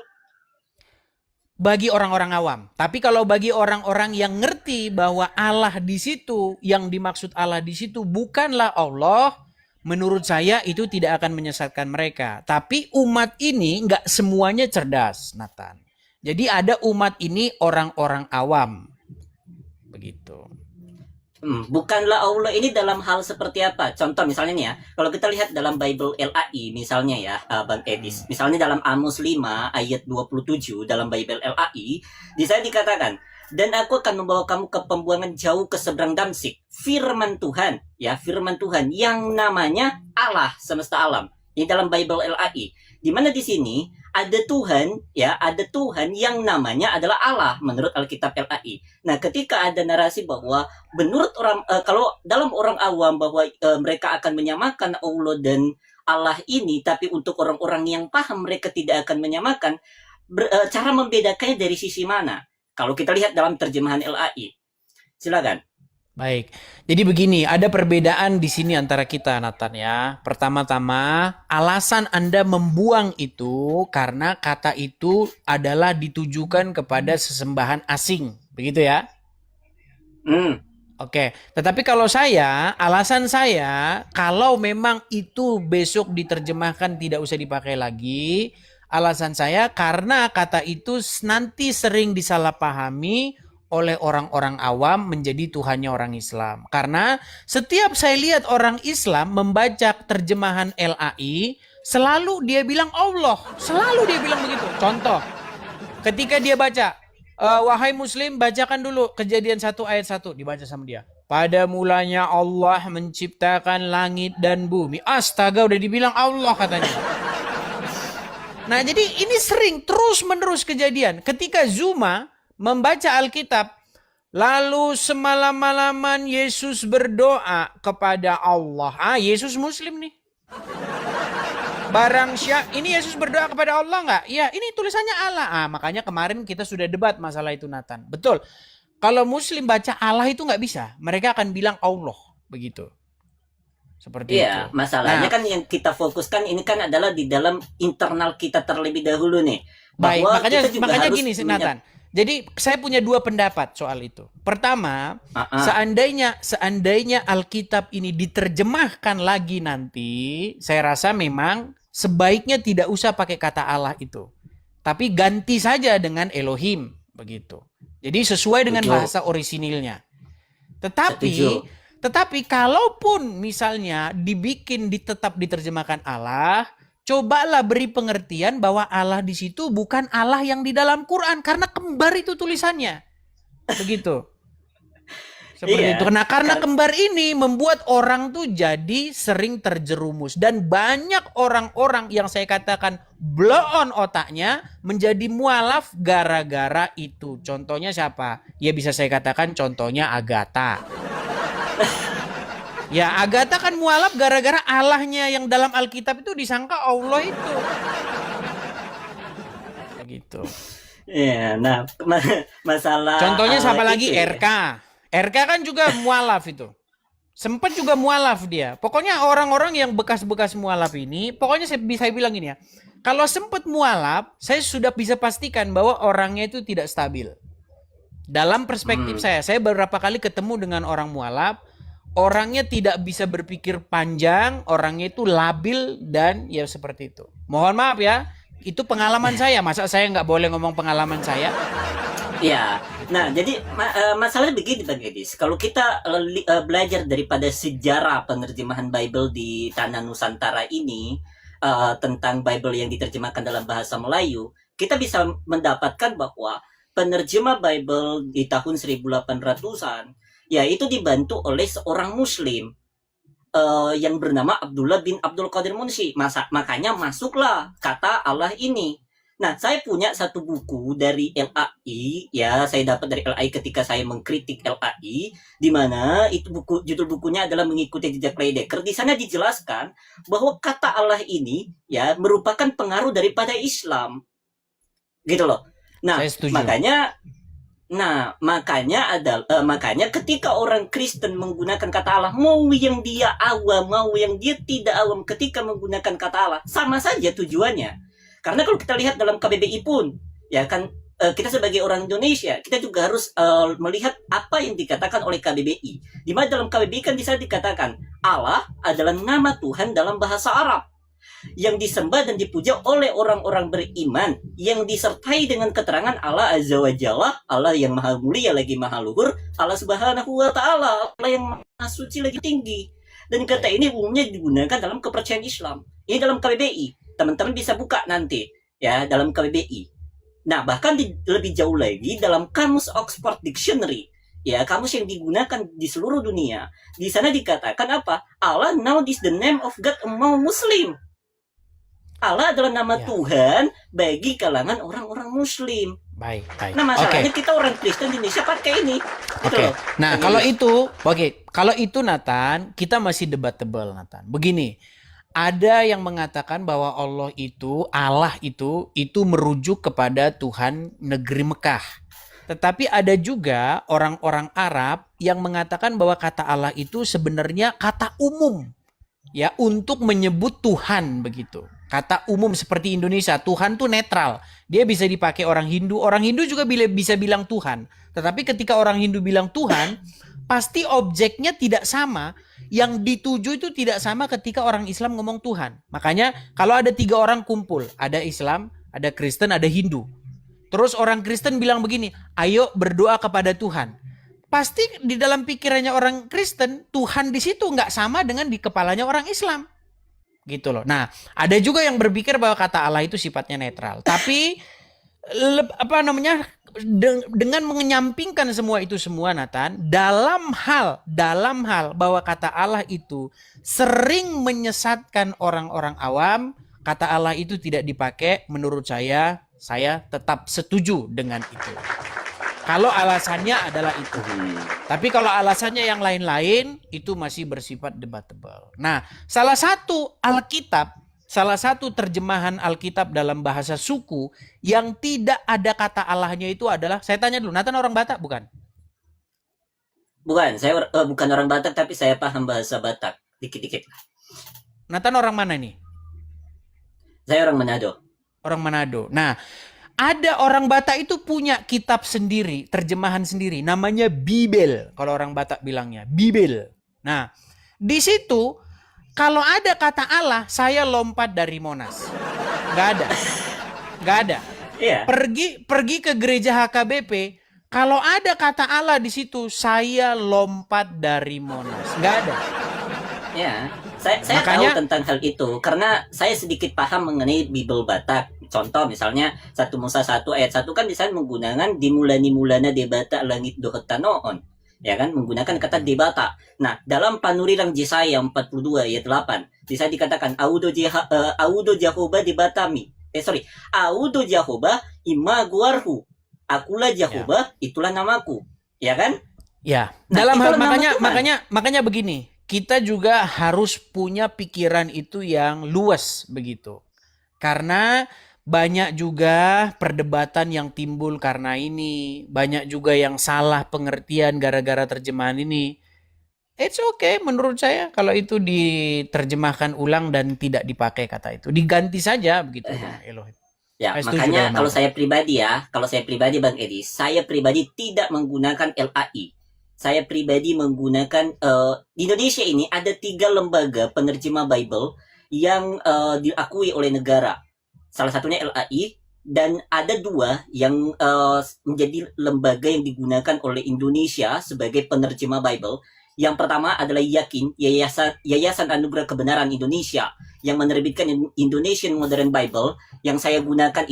Bagi orang-orang awam. Tapi kalau bagi orang-orang yang ngerti bahwa Allah di situ, yang dimaksud Allah di situ bukanlah Allah, menurut saya itu tidak akan menyesatkan mereka. Tapi umat ini nggak semuanya cerdas, Nathan. Jadi ada umat ini orang-orang awam. Begitu. Bukanlah Allah ini dalam hal seperti apa? Contoh misalnya nih ya, kalau kita lihat dalam Bible LAI misalnya ya, Bang Edis. Misalnya dalam Amos 5 ayat 27 dalam Bible LAI, di sana dikatakan, dan aku akan membawa kamu ke pembuangan jauh ke seberang Damsik. Firman Tuhan, ya, firman Tuhan yang namanya Allah semesta alam. Ini dalam Bible LAI. Di mana di sini ada Tuhan, ya, ada Tuhan yang namanya adalah Allah menurut Alkitab LAI. Nah, ketika ada narasi bahwa menurut orang kalau dalam orang awam bahwa mereka akan menyamakan Allah dan Allah ini, tapi untuk orang-orang yang paham mereka tidak akan menyamakan. Cara membedakannya dari sisi mana? Kalau kita lihat dalam terjemahan LAI, silakan. Baik, jadi begini, ada perbedaan di sini antara kita, Nathan ya. Pertama-tama, alasan Anda membuang itu karena kata itu adalah ditujukan kepada sesembahan asing, begitu ya? Oke, tetapi kalau alasan saya, kalau memang itu besok diterjemahkan tidak usah dipakai lagi, alasan saya karena kata itu nanti sering disalahpahami oleh orang-orang awam menjadi Tuhannya orang Islam. Karena setiap saya lihat orang Islam membaca terjemahan LAI, selalu dia bilang Allah. Selalu dia bilang begitu. Contoh, ketika dia baca, wahai muslim bacakan dulu Kejadian 1 ayat 1, dibaca sama dia. Pada mulanya Allah menciptakan langit dan bumi. Astaga, udah dibilang Allah katanya. Nah, jadi ini sering terus-menerus kejadian. Ketika Zuma membaca Alkitab, lalu semalam-malaman Yesus berdoa kepada Allah. Yesus Muslim nih. Ini Yesus berdoa kepada Allah nggak? Ya, ini tulisannya Allah. Makanya kemarin kita sudah debat masalah itu, Nathan. Betul. Kalau Muslim baca Allah itu nggak bisa. Mereka akan bilang Allah. Begitu. Seperti itu. Iya, masalahnya kan yang kita fokuskan ini kan adalah di dalam internal kita terlebih dahulu nih. Baik, Bahwa makanya kita juga harus gini, Nathan. Jadi saya punya dua pendapat soal itu. Pertama, seandainya Alkitab ini diterjemahkan lagi nanti, saya rasa memang sebaiknya tidak usah pakai kata Allah itu. Tapi ganti saja dengan Elohim, begitu. Jadi sesuai dengan bahasa orisinilnya. Tetapi kalaupun misalnya tetap diterjemahkan Allah, cobalah beri pengertian bahwa Allah di situ bukan Allah yang di dalam Quran, karena kembar itu tulisannya. Begitu. Seperti itu. Nah, karena kembar ini membuat orang tuh jadi sering terjerumus. Dan banyak orang-orang yang saya katakan blow on otaknya menjadi mualaf gara-gara itu. Contohnya siapa? Ya bisa saya katakan contohnya Agatha. Ya, Agatha kan mualaf gara-gara Allahnya yang dalam Alkitab itu disangka Allah itu. Begitu. Ya, nah masalah. Contohnya siapa lagi? Ya. RK. RK kan juga mualaf itu. Sempat juga mualaf dia. Pokoknya orang-orang yang bekas-bekas mualaf ini, pokoknya saya bisa bilang gini ya. Kalau sempat mualaf, saya sudah bisa pastikan bahwa orangnya itu tidak stabil. Dalam perspektif saya beberapa kali ketemu dengan orang mualaf, orangnya tidak bisa berpikir panjang, orangnya itu labil dan ya seperti itu. Mohon maaf ya, itu pengalaman saya. Masa saya nggak boleh ngomong pengalaman saya? Ya, nah jadi masalahnya begini Bang Edis. Kalau kita belajar daripada sejarah penerjemahan Bible di tanah Nusantara ini, tentang Bible yang diterjemahkan dalam bahasa Melayu, kita bisa mendapatkan bahwa penerjemah Bible di tahun 1800-an, ya itu dibantu oleh seorang Muslim yang bernama Abdullah bin Abdul Qadir Munshi. Makanya masuklah kata Allah ini. Nah, saya punya satu buku dari LAI, ya, saya dapat dari LAI ketika saya mengkritik LAI, di mana itu judul bukunya adalah Mengikuti Jejak Leidecker. Di sana dijelaskan bahwa kata Allah ini, ya, merupakan pengaruh daripada Islam, gitu loh. Nah, makanya ketika orang Kristen menggunakan kata Allah, mau yang dia awam, mau yang dia tidak awam, ketika menggunakan kata Allah, sama saja tujuannya. Karena kalau kita lihat dalam KBBI pun, ya kan, kita sebagai orang Indonesia, kita juga harus melihat apa yang dikatakan oleh KBBI. Di mana dalam KBBI kan di sana dikatakan Allah adalah nama Tuhan dalam bahasa Arab yang disembah dan dipuja oleh orang-orang beriman, yang disertai dengan keterangan Allah Azza wa Jalla, Allah yang maha mulia lagi maha luhur, Allah Subhanahu wa Ta'ala, Allah yang maha suci lagi tinggi. Dan kata ini umumnya digunakan dalam kepercayaan Islam. Ini dalam KBBI. Teman-teman bisa buka nanti ya dalam KBBI. Nah, bahkan lebih jauh lagi dalam kamus Oxford Dictionary, ya, kamus yang digunakan di seluruh dunia, di sana dikatakan apa? Allah now is the name of God among Muslim. Allah adalah nama Ya. Tuhan bagi kalangan orang-orang Muslim. Baik, baik. Nah, Oke. masalahnya kita orang Kristen di Indonesia pakai ini. Gitu Oke. loh. Nah, Bang kalau Edis. itu Nathan, kita masih debatable Nathan. Begini, ada yang mengatakan bahwa Allah itu merujuk kepada Tuhan negeri Mekah. Tetapi ada juga orang-orang Arab yang mengatakan bahwa kata Allah itu sebenarnya kata umum, ya, untuk menyebut Tuhan begitu. Kata umum seperti Indonesia, Tuhan tuh netral. Dia bisa dipakai orang Hindu juga bisa bilang Tuhan. Tetapi ketika orang Hindu bilang Tuhan, pasti objeknya tidak sama. Yang dituju itu tidak sama ketika orang Islam ngomong Tuhan. Makanya kalau ada 3 orang kumpul, ada Islam, ada Kristen, ada Hindu. Terus orang Kristen bilang begini, ayo berdoa kepada Tuhan. Pasti di dalam pikirannya orang Kristen, Tuhan di situ nggak sama dengan di kepalanya orang Islam. Gitu loh. Nah, ada juga yang berpikir bahwa kata Allah itu sifatnya netral. Tapi dengan menyampingkan semua itu semua, Nathan, dalam hal bahwa kata Allah itu sering menyesatkan orang-orang awam, kata Allah itu tidak dipakai, menurut saya tetap setuju dengan itu. Kalau alasannya adalah itu. Tapi kalau alasannya yang lain-lain, itu masih bersifat debatable. Nah, salah satu terjemahan Alkitab dalam bahasa suku yang tidak ada kata Allahnya itu adalah, saya tanya dulu, Nathan orang Batak bukan? Bukan, saya bukan orang Batak, tapi saya paham bahasa Batak dikit-dikit. Nathan orang mana nih? Saya orang Manado. Orang Manado. Nah, ada orang Batak itu punya kitab sendiri, terjemahan sendiri, namanya Bibel. Kalau orang Batak bilangnya, Bibel. Nah, di situ kalau ada kata Allah, saya lompat dari Monas. Nggak ada. Iya. Pergi ke gereja HKBP, kalau ada kata Allah di situ, saya lompat dari Monas. Nggak ada. Ya, saya Makanya- tahu tentang hal itu karena saya sedikit paham mengenai Bible Batak. Contoh misalnya 1 Musa 1 ayat 1 kan di sana menggunakan dimulana de Batak langit dohetanoon. Ya kan, menggunakan kata debata. Nah, dalam Panurirang Yesaya 42 ayat 8, di sana dikatakan audo Jehovah debatami. Audo Jehovah imaguarhu. Akulah Jehovah, itulah namaku. Ya kan? Ya, Nah, dalam hal itulah nama makanya begini, kita juga harus punya pikiran itu yang luas begitu. Karena banyak juga perdebatan yang timbul karena ini, banyak juga yang salah pengertian gara-gara terjemahan ini. It's okay menurut saya kalau itu diterjemahkan ulang dan tidak dipakai kata itu. Diganti saja begitu, Bang Eloh. Ya, Saya setuju makanya dalam kalau hal. saya pribadi Bang Edi, saya pribadi tidak menggunakan LAI. Saya pribadi menggunakan di Indonesia ini ada 3 lembaga penerjemah Bible yang diakui oleh negara. Salah satunya LAI dan ada 2 yang menjadi lembaga yang digunakan oleh Indonesia sebagai penerjemah Bible. Yang pertama adalah Yakin, Yayasan Anugerah Kebenaran Indonesia yang menerbitkan Indonesian Modern Bible. Yang saya gunakan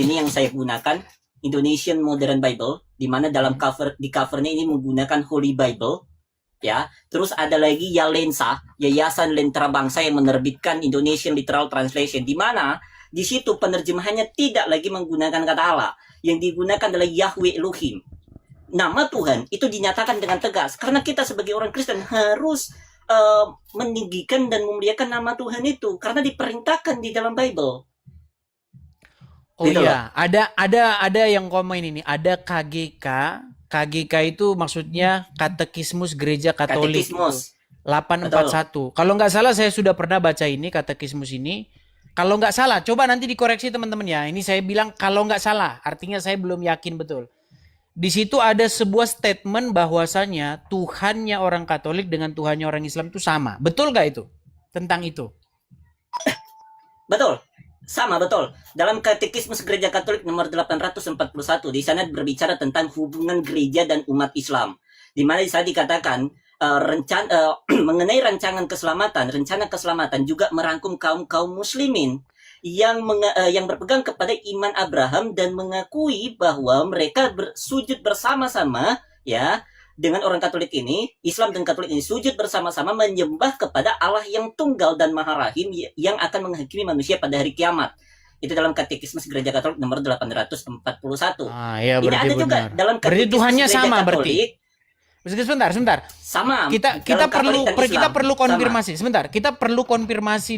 ini yang saya gunakan, Indonesian Modern Bible, di mana dalam di covernya ini menggunakan Holy Bible, ya. Terus ada lagi Yalensa, Yayasan Lentera Bangsa yang menerbitkan Indonesian Literal Translation, di mana di situ penerjemahannya tidak lagi menggunakan kata Allah, yang digunakan adalah Yahweh Elohim. Nama Tuhan itu dinyatakan dengan tegas karena kita sebagai orang Kristen harus meninggikan dan memuliakan nama Tuhan itu karena diperintahkan di dalam Bible. Oh Gitu iya, ada yang komen ini, ada KGK. KGK itu maksudnya Katekismus Gereja Katolik. Katekismus. 841. Kalau nggak salah saya sudah pernah baca ini katekismus ini. Kalau nggak salah, coba nanti dikoreksi teman-teman ya. Ini saya bilang kalau nggak salah, artinya saya belum yakin betul. Di situ ada sebuah statement bahwasanya Tuhannya orang Katolik dengan Tuhannya orang Islam itu sama. Betul nggak itu? Tentang itu. Betul. Sama, betul. Dalam Katekismus Gereja Katolik nomor 841, di sana berbicara tentang hubungan gereja dan umat Islam. Di mana di sana dikatakan mengenai rencana keselamatan juga merangkum kaum muslimin. yang berpegang kepada iman Abraham dan mengakui bahwa mereka bersujud bersama-sama ya dengan orang Katolik ini, Islam dan Katolik ini sujud bersama-sama menyembah kepada Allah yang tunggal dan maha rahim yang akan menghakimi manusia pada hari kiamat. Itu dalam Katekismus Gereja Katolik nomor 841. Ya, Ini berarti ada juga benar. dalam Berarti Katekismus Tuhannya Gereja sama berarti. Katolik. Sebentar. Sama. Kita dalam perlu Katolik dan kita Islam. perlu Sama. konfirmasi. Sebentar, kita perlu konfirmasi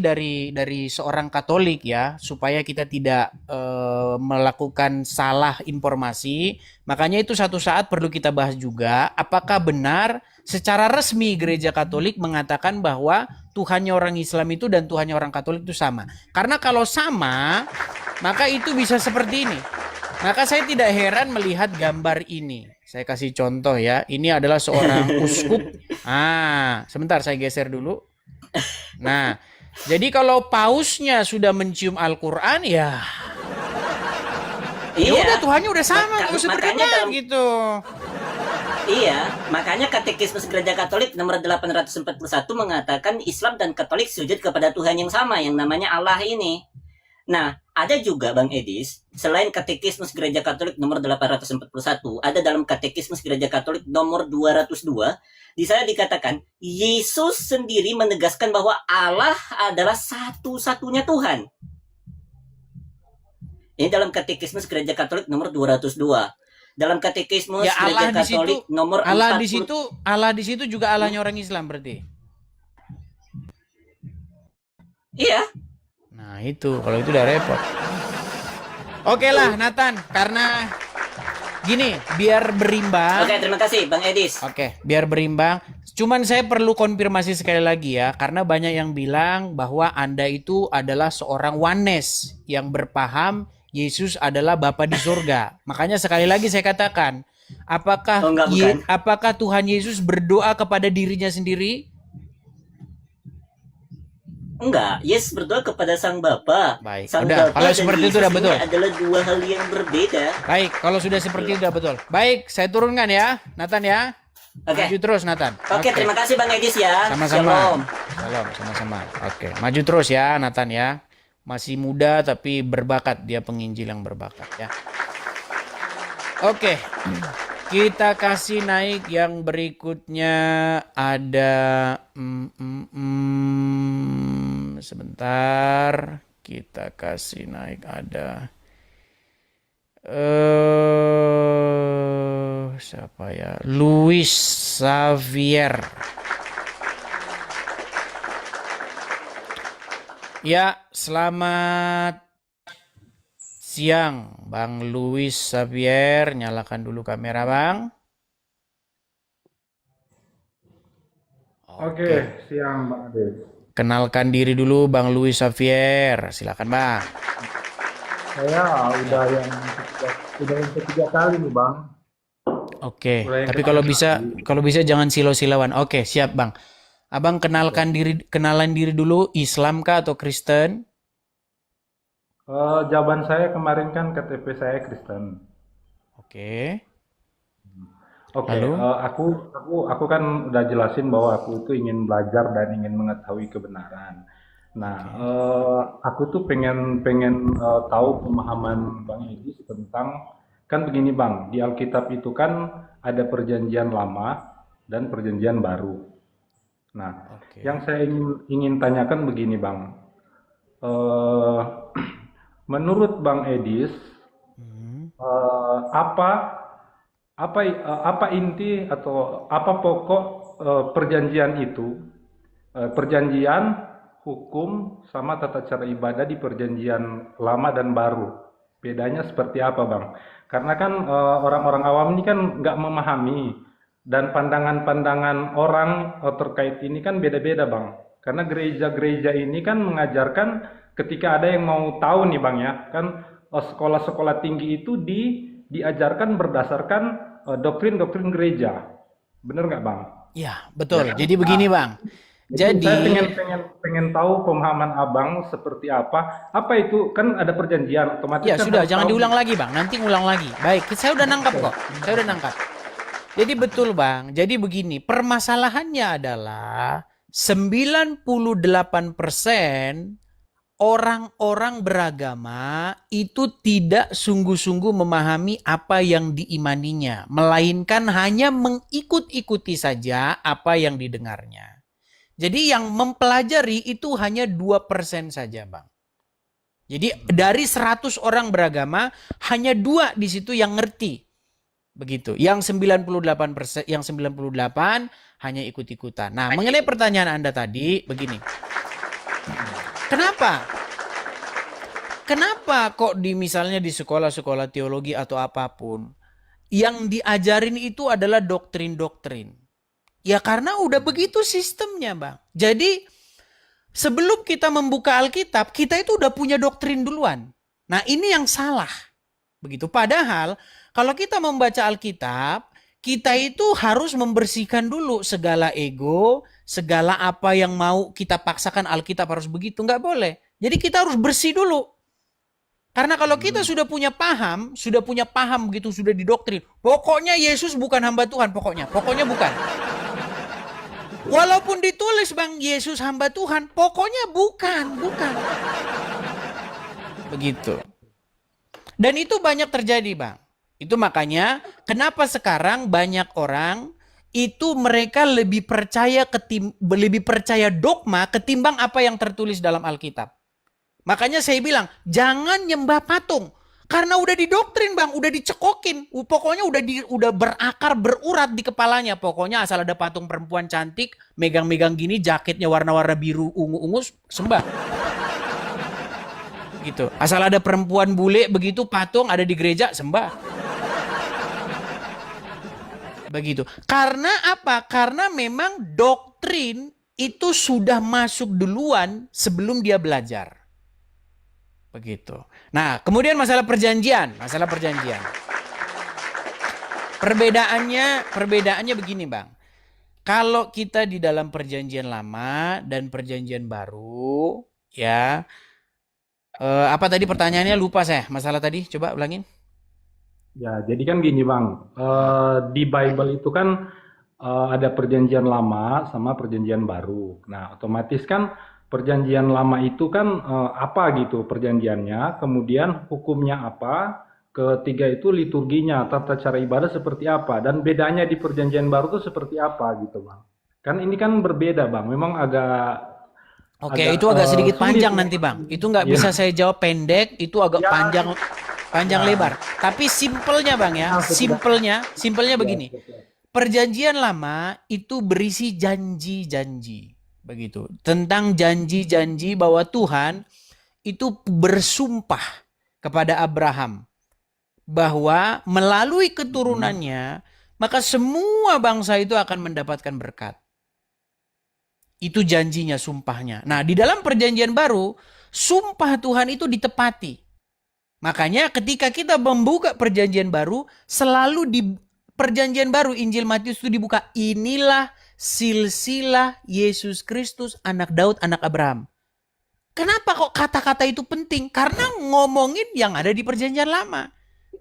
dari seorang Katolik ya, supaya kita tidak melakukan salah informasi. Makanya itu satu saat perlu kita bahas juga, apakah benar secara resmi Gereja Katolik mengatakan bahwa Tuhannya orang Islam itu dan Tuhannya orang Katolik itu sama. Karena kalau sama, maka itu bisa seperti ini. Maka saya tidak heran melihat gambar ini. Saya kasih contoh ya. Ini adalah seorang uskup. Sebentar saya geser dulu. Nah, jadi kalau pausnya sudah mencium Al-Quran ya, Iya. udah Tuhannya udah sama, nggak usah Makanya berdebat dalam- gitu. Iya, makanya Katekismus Gereja Katolik nomor 841 mengatakan Islam dan Katolik sujud kepada Tuhan yang sama, yang namanya Allah ini. Nah, ada juga Bang Edis, selain Katekismus Gereja Katolik nomor 841, ada dalam Katekismus Gereja Katolik nomor 202, di sana dikatakan, Yesus sendiri menegaskan bahwa Allah adalah satu-satunya Tuhan. Ini dalam Katekismus Gereja Katolik nomor 202. Dalam Katekismus Ya, Allah Gereja di situ, Katolik nomor Allah 40. di situ juga Allahnya orang Islam berarti. Iya. Nah itu, kalau itu udah repot. Oke lah Nathan, karena gini, biar berimbang. Oke, terima kasih Bang Edis. Oke, biar berimbang. Cuman saya perlu konfirmasi sekali lagi ya, karena banyak yang bilang bahwa Anda itu adalah seorang oneness yang berpaham Yesus adalah Bapa di surga. Makanya sekali lagi saya katakan, apakah bukan. apakah Tuhan Yesus berdoa kepada dirinya sendiri? Enggak, Yesus berdoa kepada Sang Bapa. Baik, Sang udah. Bapa Kalau dan seperti itu Yesus udah ini betul. adalah dua hal yang berbeda. Baik, kalau sudah seperti itu udah betul. Baik, saya turunkan ya, Nathan ya. Oke. Maju terus Nathan. Oke, terima kasih Bang Edis ya. Sama-sama. Shalom. Shalom, sama-sama. Oke, maju terus ya Nathan ya. Masih muda tapi berbakat, dia penginjil yang berbakat ya. Oke. Kita kasih naik yang berikutnya ada sebentar. Kita kasih naik ada siapa ya? Luis Xavier. Ya, selamat siang Bang Luis Xavier. Nyalakan dulu kamera Bang. Oke, siang Bang Ades. Kenalkan diri dulu Bang Luis Xavier. Silakan Bang. Saya udah yang ketiga kali nih Bang. Oke, Mulai tapi kembali. kalau bisa jangan silau-silauan. Oke, siap Bang. Abang kenalan diri dulu, Islam kah atau Kristen? Jawaban saya kemarin kan KTP saya Kristen. Oke. Oke, Lalu? aku kan udah jelasin bahwa aku itu ingin belajar dan ingin mengetahui kebenaran. Nah, aku tuh pengen tahu pemahaman Bang Edis tentang, kan begini Bang, di Alkitab itu kan ada perjanjian lama dan perjanjian baru. Nah, Oke. yang saya ingin tanyakan begini Bang, menurut Bang Edis, apa inti atau apa pokok perjanjian itu, perjanjian hukum sama tata cara ibadah di perjanjian lama dan baru, bedanya seperti apa Bang? Karena kan orang-orang awam ini kan nggak memahami, dan pandangan-pandangan orang terkait ini kan beda-beda Bang, karena gereja-gereja ini kan mengajarkan ketika ada yang mau tahu nih Bang ya, kan sekolah-sekolah tinggi itu diajarkan berdasarkan doktrin-doktrin gereja. Bener nggak Bang? Ya, betul. Jadi begini Bang. Jadi Jadi saya pengen tahu pemahaman Abang seperti apa. Apa itu, kan ada perjanjian otomatis ya kan sudah, harus jangan tahu. diulang lagi Bang. Nanti ngulang lagi. Baik, saya udah nangkap kok. Saya udah nangkap. Jadi betul Bang. Jadi begini, permasalahannya adalah 98% orang-orang beragama itu tidak sungguh-sungguh memahami apa yang diimaninya, melainkan hanya mengikut-ikuti saja apa yang didengarnya. Jadi yang mempelajari itu hanya 2% saja, Bang. Jadi dari 100 orang beragama, hanya 2 di situ yang ngerti. Begitu. Yang 98%, yang 98 hanya ikut-ikutan. Nah, mengenai pertanyaan Anda tadi, begini. Kenapa? Kenapa kok misalnya di sekolah-sekolah teologi atau apapun yang diajarin itu adalah doktrin-doktrin? Ya karena udah begitu sistemnya, Bang. Jadi sebelum kita membuka Alkitab, kita itu udah punya doktrin duluan. Nah, ini yang salah. Begitu. Padahal kalau kita membaca Alkitab, kita itu harus membersihkan dulu segala ego, segala apa yang mau kita paksakan Alkitab harus begitu. Nggak boleh. Jadi kita harus bersih dulu. Karena kalau kita sudah punya paham begitu, sudah didoktrin. Pokoknya Yesus bukan hamba Tuhan, pokoknya bukan. Walaupun ditulis Bang, Yesus hamba Tuhan, pokoknya bukan. Begitu. Dan itu banyak terjadi, Bang. Itu makanya kenapa sekarang banyak orang itu mereka lebih percaya dogma ketimbang apa yang tertulis dalam Alkitab. Makanya saya bilang, jangan nyembah patung. Karena udah didoktrin, Bang, udah dicekokin. Pokoknya udah berakar, berurat di kepalanya. Pokoknya asal ada patung perempuan cantik, megang-megang gini, jaketnya warna-warna biru, ungu-ungu, sembah. Gitu. Asal ada perempuan bule begitu, patung ada di gereja, sembah. Begitu. Karena apa? Karena memang doktrin itu sudah masuk duluan sebelum dia belajar. Begitu. Nah, kemudian masalah perjanjian. Perbedaannya begini, Bang. Kalau kita di dalam perjanjian lama dan perjanjian baru, ya. Apa tadi pertanyaannya? Lupa saya. Masalah tadi, coba ulangin. Ya, jadi kan gini Bang, di Bible itu kan ada perjanjian lama sama perjanjian baru. Nah, otomatis kan perjanjian lama itu kan apa gitu perjanjiannya, kemudian hukumnya apa, ketiga itu liturginya, tata cara ibadah seperti apa, dan bedanya di perjanjian baru itu seperti apa gitu Bang. Kan ini kan berbeda Bang, memang agak Oke, itu agak sedikit sulit panjang ya. nanti Bang. Itu nggak bisa saya jawab pendek, itu agak panjang lebar. Tapi simpelnya Bang ya, simpelnya begini. Perjanjian lama itu berisi janji-janji. Begitu. Tentang janji-janji bahwa Tuhan itu bersumpah kepada Abraham bahwa melalui keturunannya maka semua bangsa itu akan mendapatkan berkat. Itu janjinya, sumpahnya. Nah, di dalam perjanjian baru, sumpah Tuhan itu ditepati. Makanya ketika kita membuka perjanjian baru, selalu di perjanjian baru Injil Matius itu dibuka. Inilah silsilah Yesus Kristus, anak Daud, anak Abraham. Kenapa kok kata-kata itu penting? Karena ngomongin yang ada di perjanjian lama.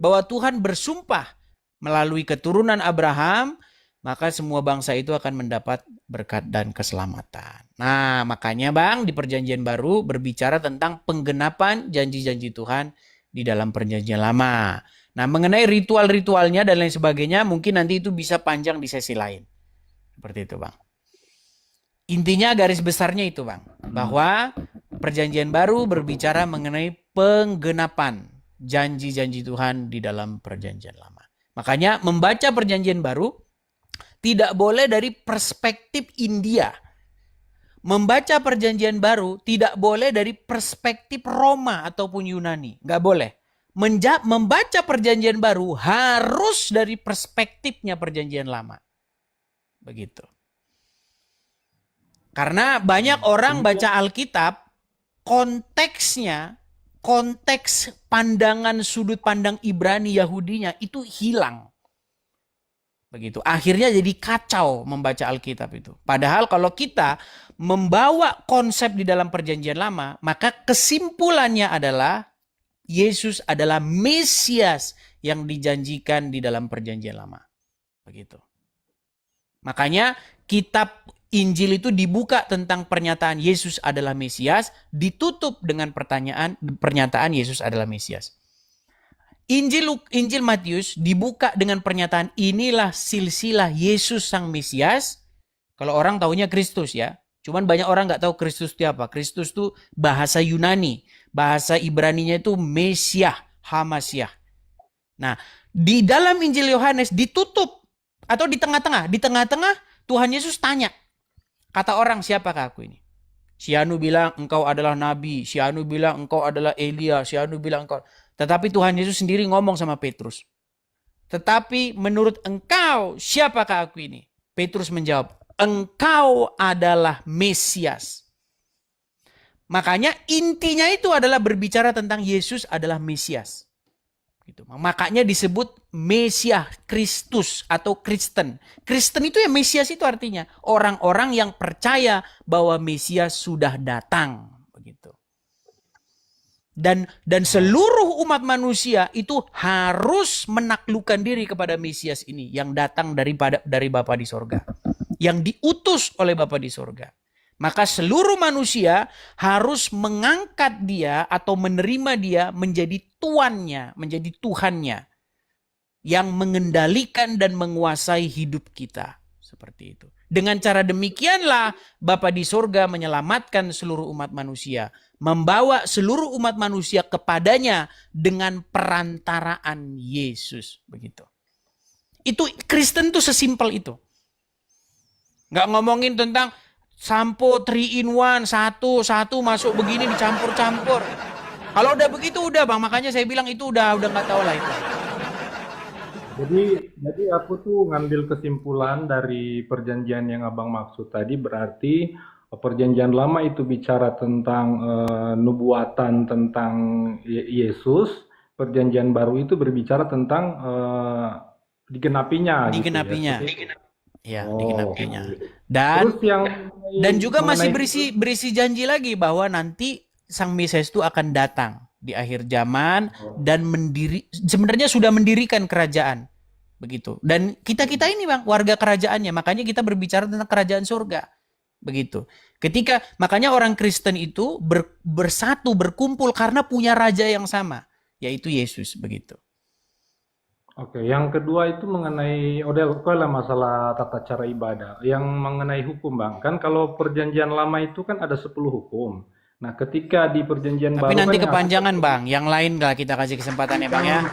Bahwa Tuhan bersumpah melalui keturunan Abraham, maka semua bangsa itu akan mendapat berkat dan keselamatan. Nah, makanya Bang, di perjanjian baru berbicara tentang penggenapan janji-janji Tuhan di dalam perjanjian lama. Nah, mengenai ritual-ritualnya dan lain sebagainya, mungkin nanti itu bisa panjang di sesi lain. Seperti itu, Bang. Intinya garis besarnya itu, Bang. Bahwa perjanjian baru berbicara mengenai penggenapan janji-janji Tuhan di dalam perjanjian lama. Makanya membaca perjanjian baru tidak boleh dari perspektif India. Membaca perjanjian baru tidak boleh dari perspektif Roma ataupun Yunani. Nggak boleh. Membaca perjanjian baru harus dari perspektifnya perjanjian lama. Begitu. Karena banyak orang baca Alkitab, konteksnya, konteks pandangan sudut pandang Ibrani Yahudinya itu hilang. Begitu. Akhirnya jadi kacau membaca Alkitab itu. Padahal kalau kita membawa konsep di dalam perjanjian lama, maka kesimpulannya adalah Yesus adalah Mesias yang dijanjikan di dalam perjanjian lama. Begitu. Makanya kitab Injil itu dibuka tentang pernyataan Yesus adalah Mesias, ditutup dengan pernyataan Yesus adalah Mesias. Injil Matius dibuka dengan pernyataan inilah silsilah Yesus sang Mesias. Kalau orang taunya Kristus ya. Cuman banyak orang nggak tahu Kristus itu apa. Kristus itu bahasa Yunani. Bahasa Ibraninya itu Mesiah, Hamasiah. Nah, di dalam Injil Yohanes ditutup atau di tengah-tengah. Di tengah-tengah Tuhan Yesus tanya. Kata orang, siapakah aku ini? Si Anu bilang engkau adalah nabi. Si Anu bilang engkau adalah Elia. Si Anu bilang engkau... Tetapi Tuhan Yesus sendiri ngomong sama Petrus. Tetapi menurut engkau, siapakah aku ini? Petrus menjawab, engkau adalah Mesias. Makanya intinya itu adalah berbicara tentang Yesus adalah Mesias. Gitu. Makanya disebut Mesias Kristus atau Kristen. Kristen itu ya Mesias itu artinya. Orang-orang yang percaya bahwa Mesias sudah datang. Begitu. Dan seluruh umat manusia itu harus menaklukkan diri kepada Mesias ini yang datang dari Bapa di sorga, yang diutus oleh Bapa di sorga. Maka seluruh manusia harus mengangkat dia atau menerima dia menjadi tuannya, menjadi Tuhannya yang mengendalikan dan menguasai hidup kita. Seperti itu. Dengan cara demikianlah Bapa di sorga menyelamatkan seluruh umat manusia. Membawa seluruh umat manusia kepadanya dengan perantaraan Yesus. Begitu. Itu Kristen tuh sesimpel itu. Nggak ngomongin tentang sampo 3 in 1, satu masuk begini dicampur-campur. Kalau udah begitu udah Bang, makanya saya bilang itu udah nggak tahu lah itu. Jadi aku tuh ngambil kesimpulan dari perjanjian yang Abang maksud tadi, berarti perjanjian lama itu bicara tentang nubuatan tentang Yesus, perjanjian baru itu berbicara tentang digenapinya. Digenapinya. Gitu Ya, ya. digenapinya. Terus yang Dan juga masih mengenai berisi janji lagi bahwa nanti Sang Mesias itu akan datang di akhir zaman dan sebenarnya sudah mendirikan kerajaan. Begitu. Dan kita ini Bang, warga kerajaannya. Makanya kita berbicara tentang kerajaan surga. Begitu. Makanya orang Kristen itu bersatu, berkumpul karena punya raja yang sama, yaitu Yesus. Begitu. Oke, yang kedua itu mengenai masalah tata cara ibadah. Yang mengenai hukum, Bang. Kan kalau perjanjian lama itu kan ada 10 hukum. Nah, ketika di perjanjian baru Tapi nanti kan yang kepanjangan Bang. Yang lain lah kita kasih kesempatan ya Bang ya.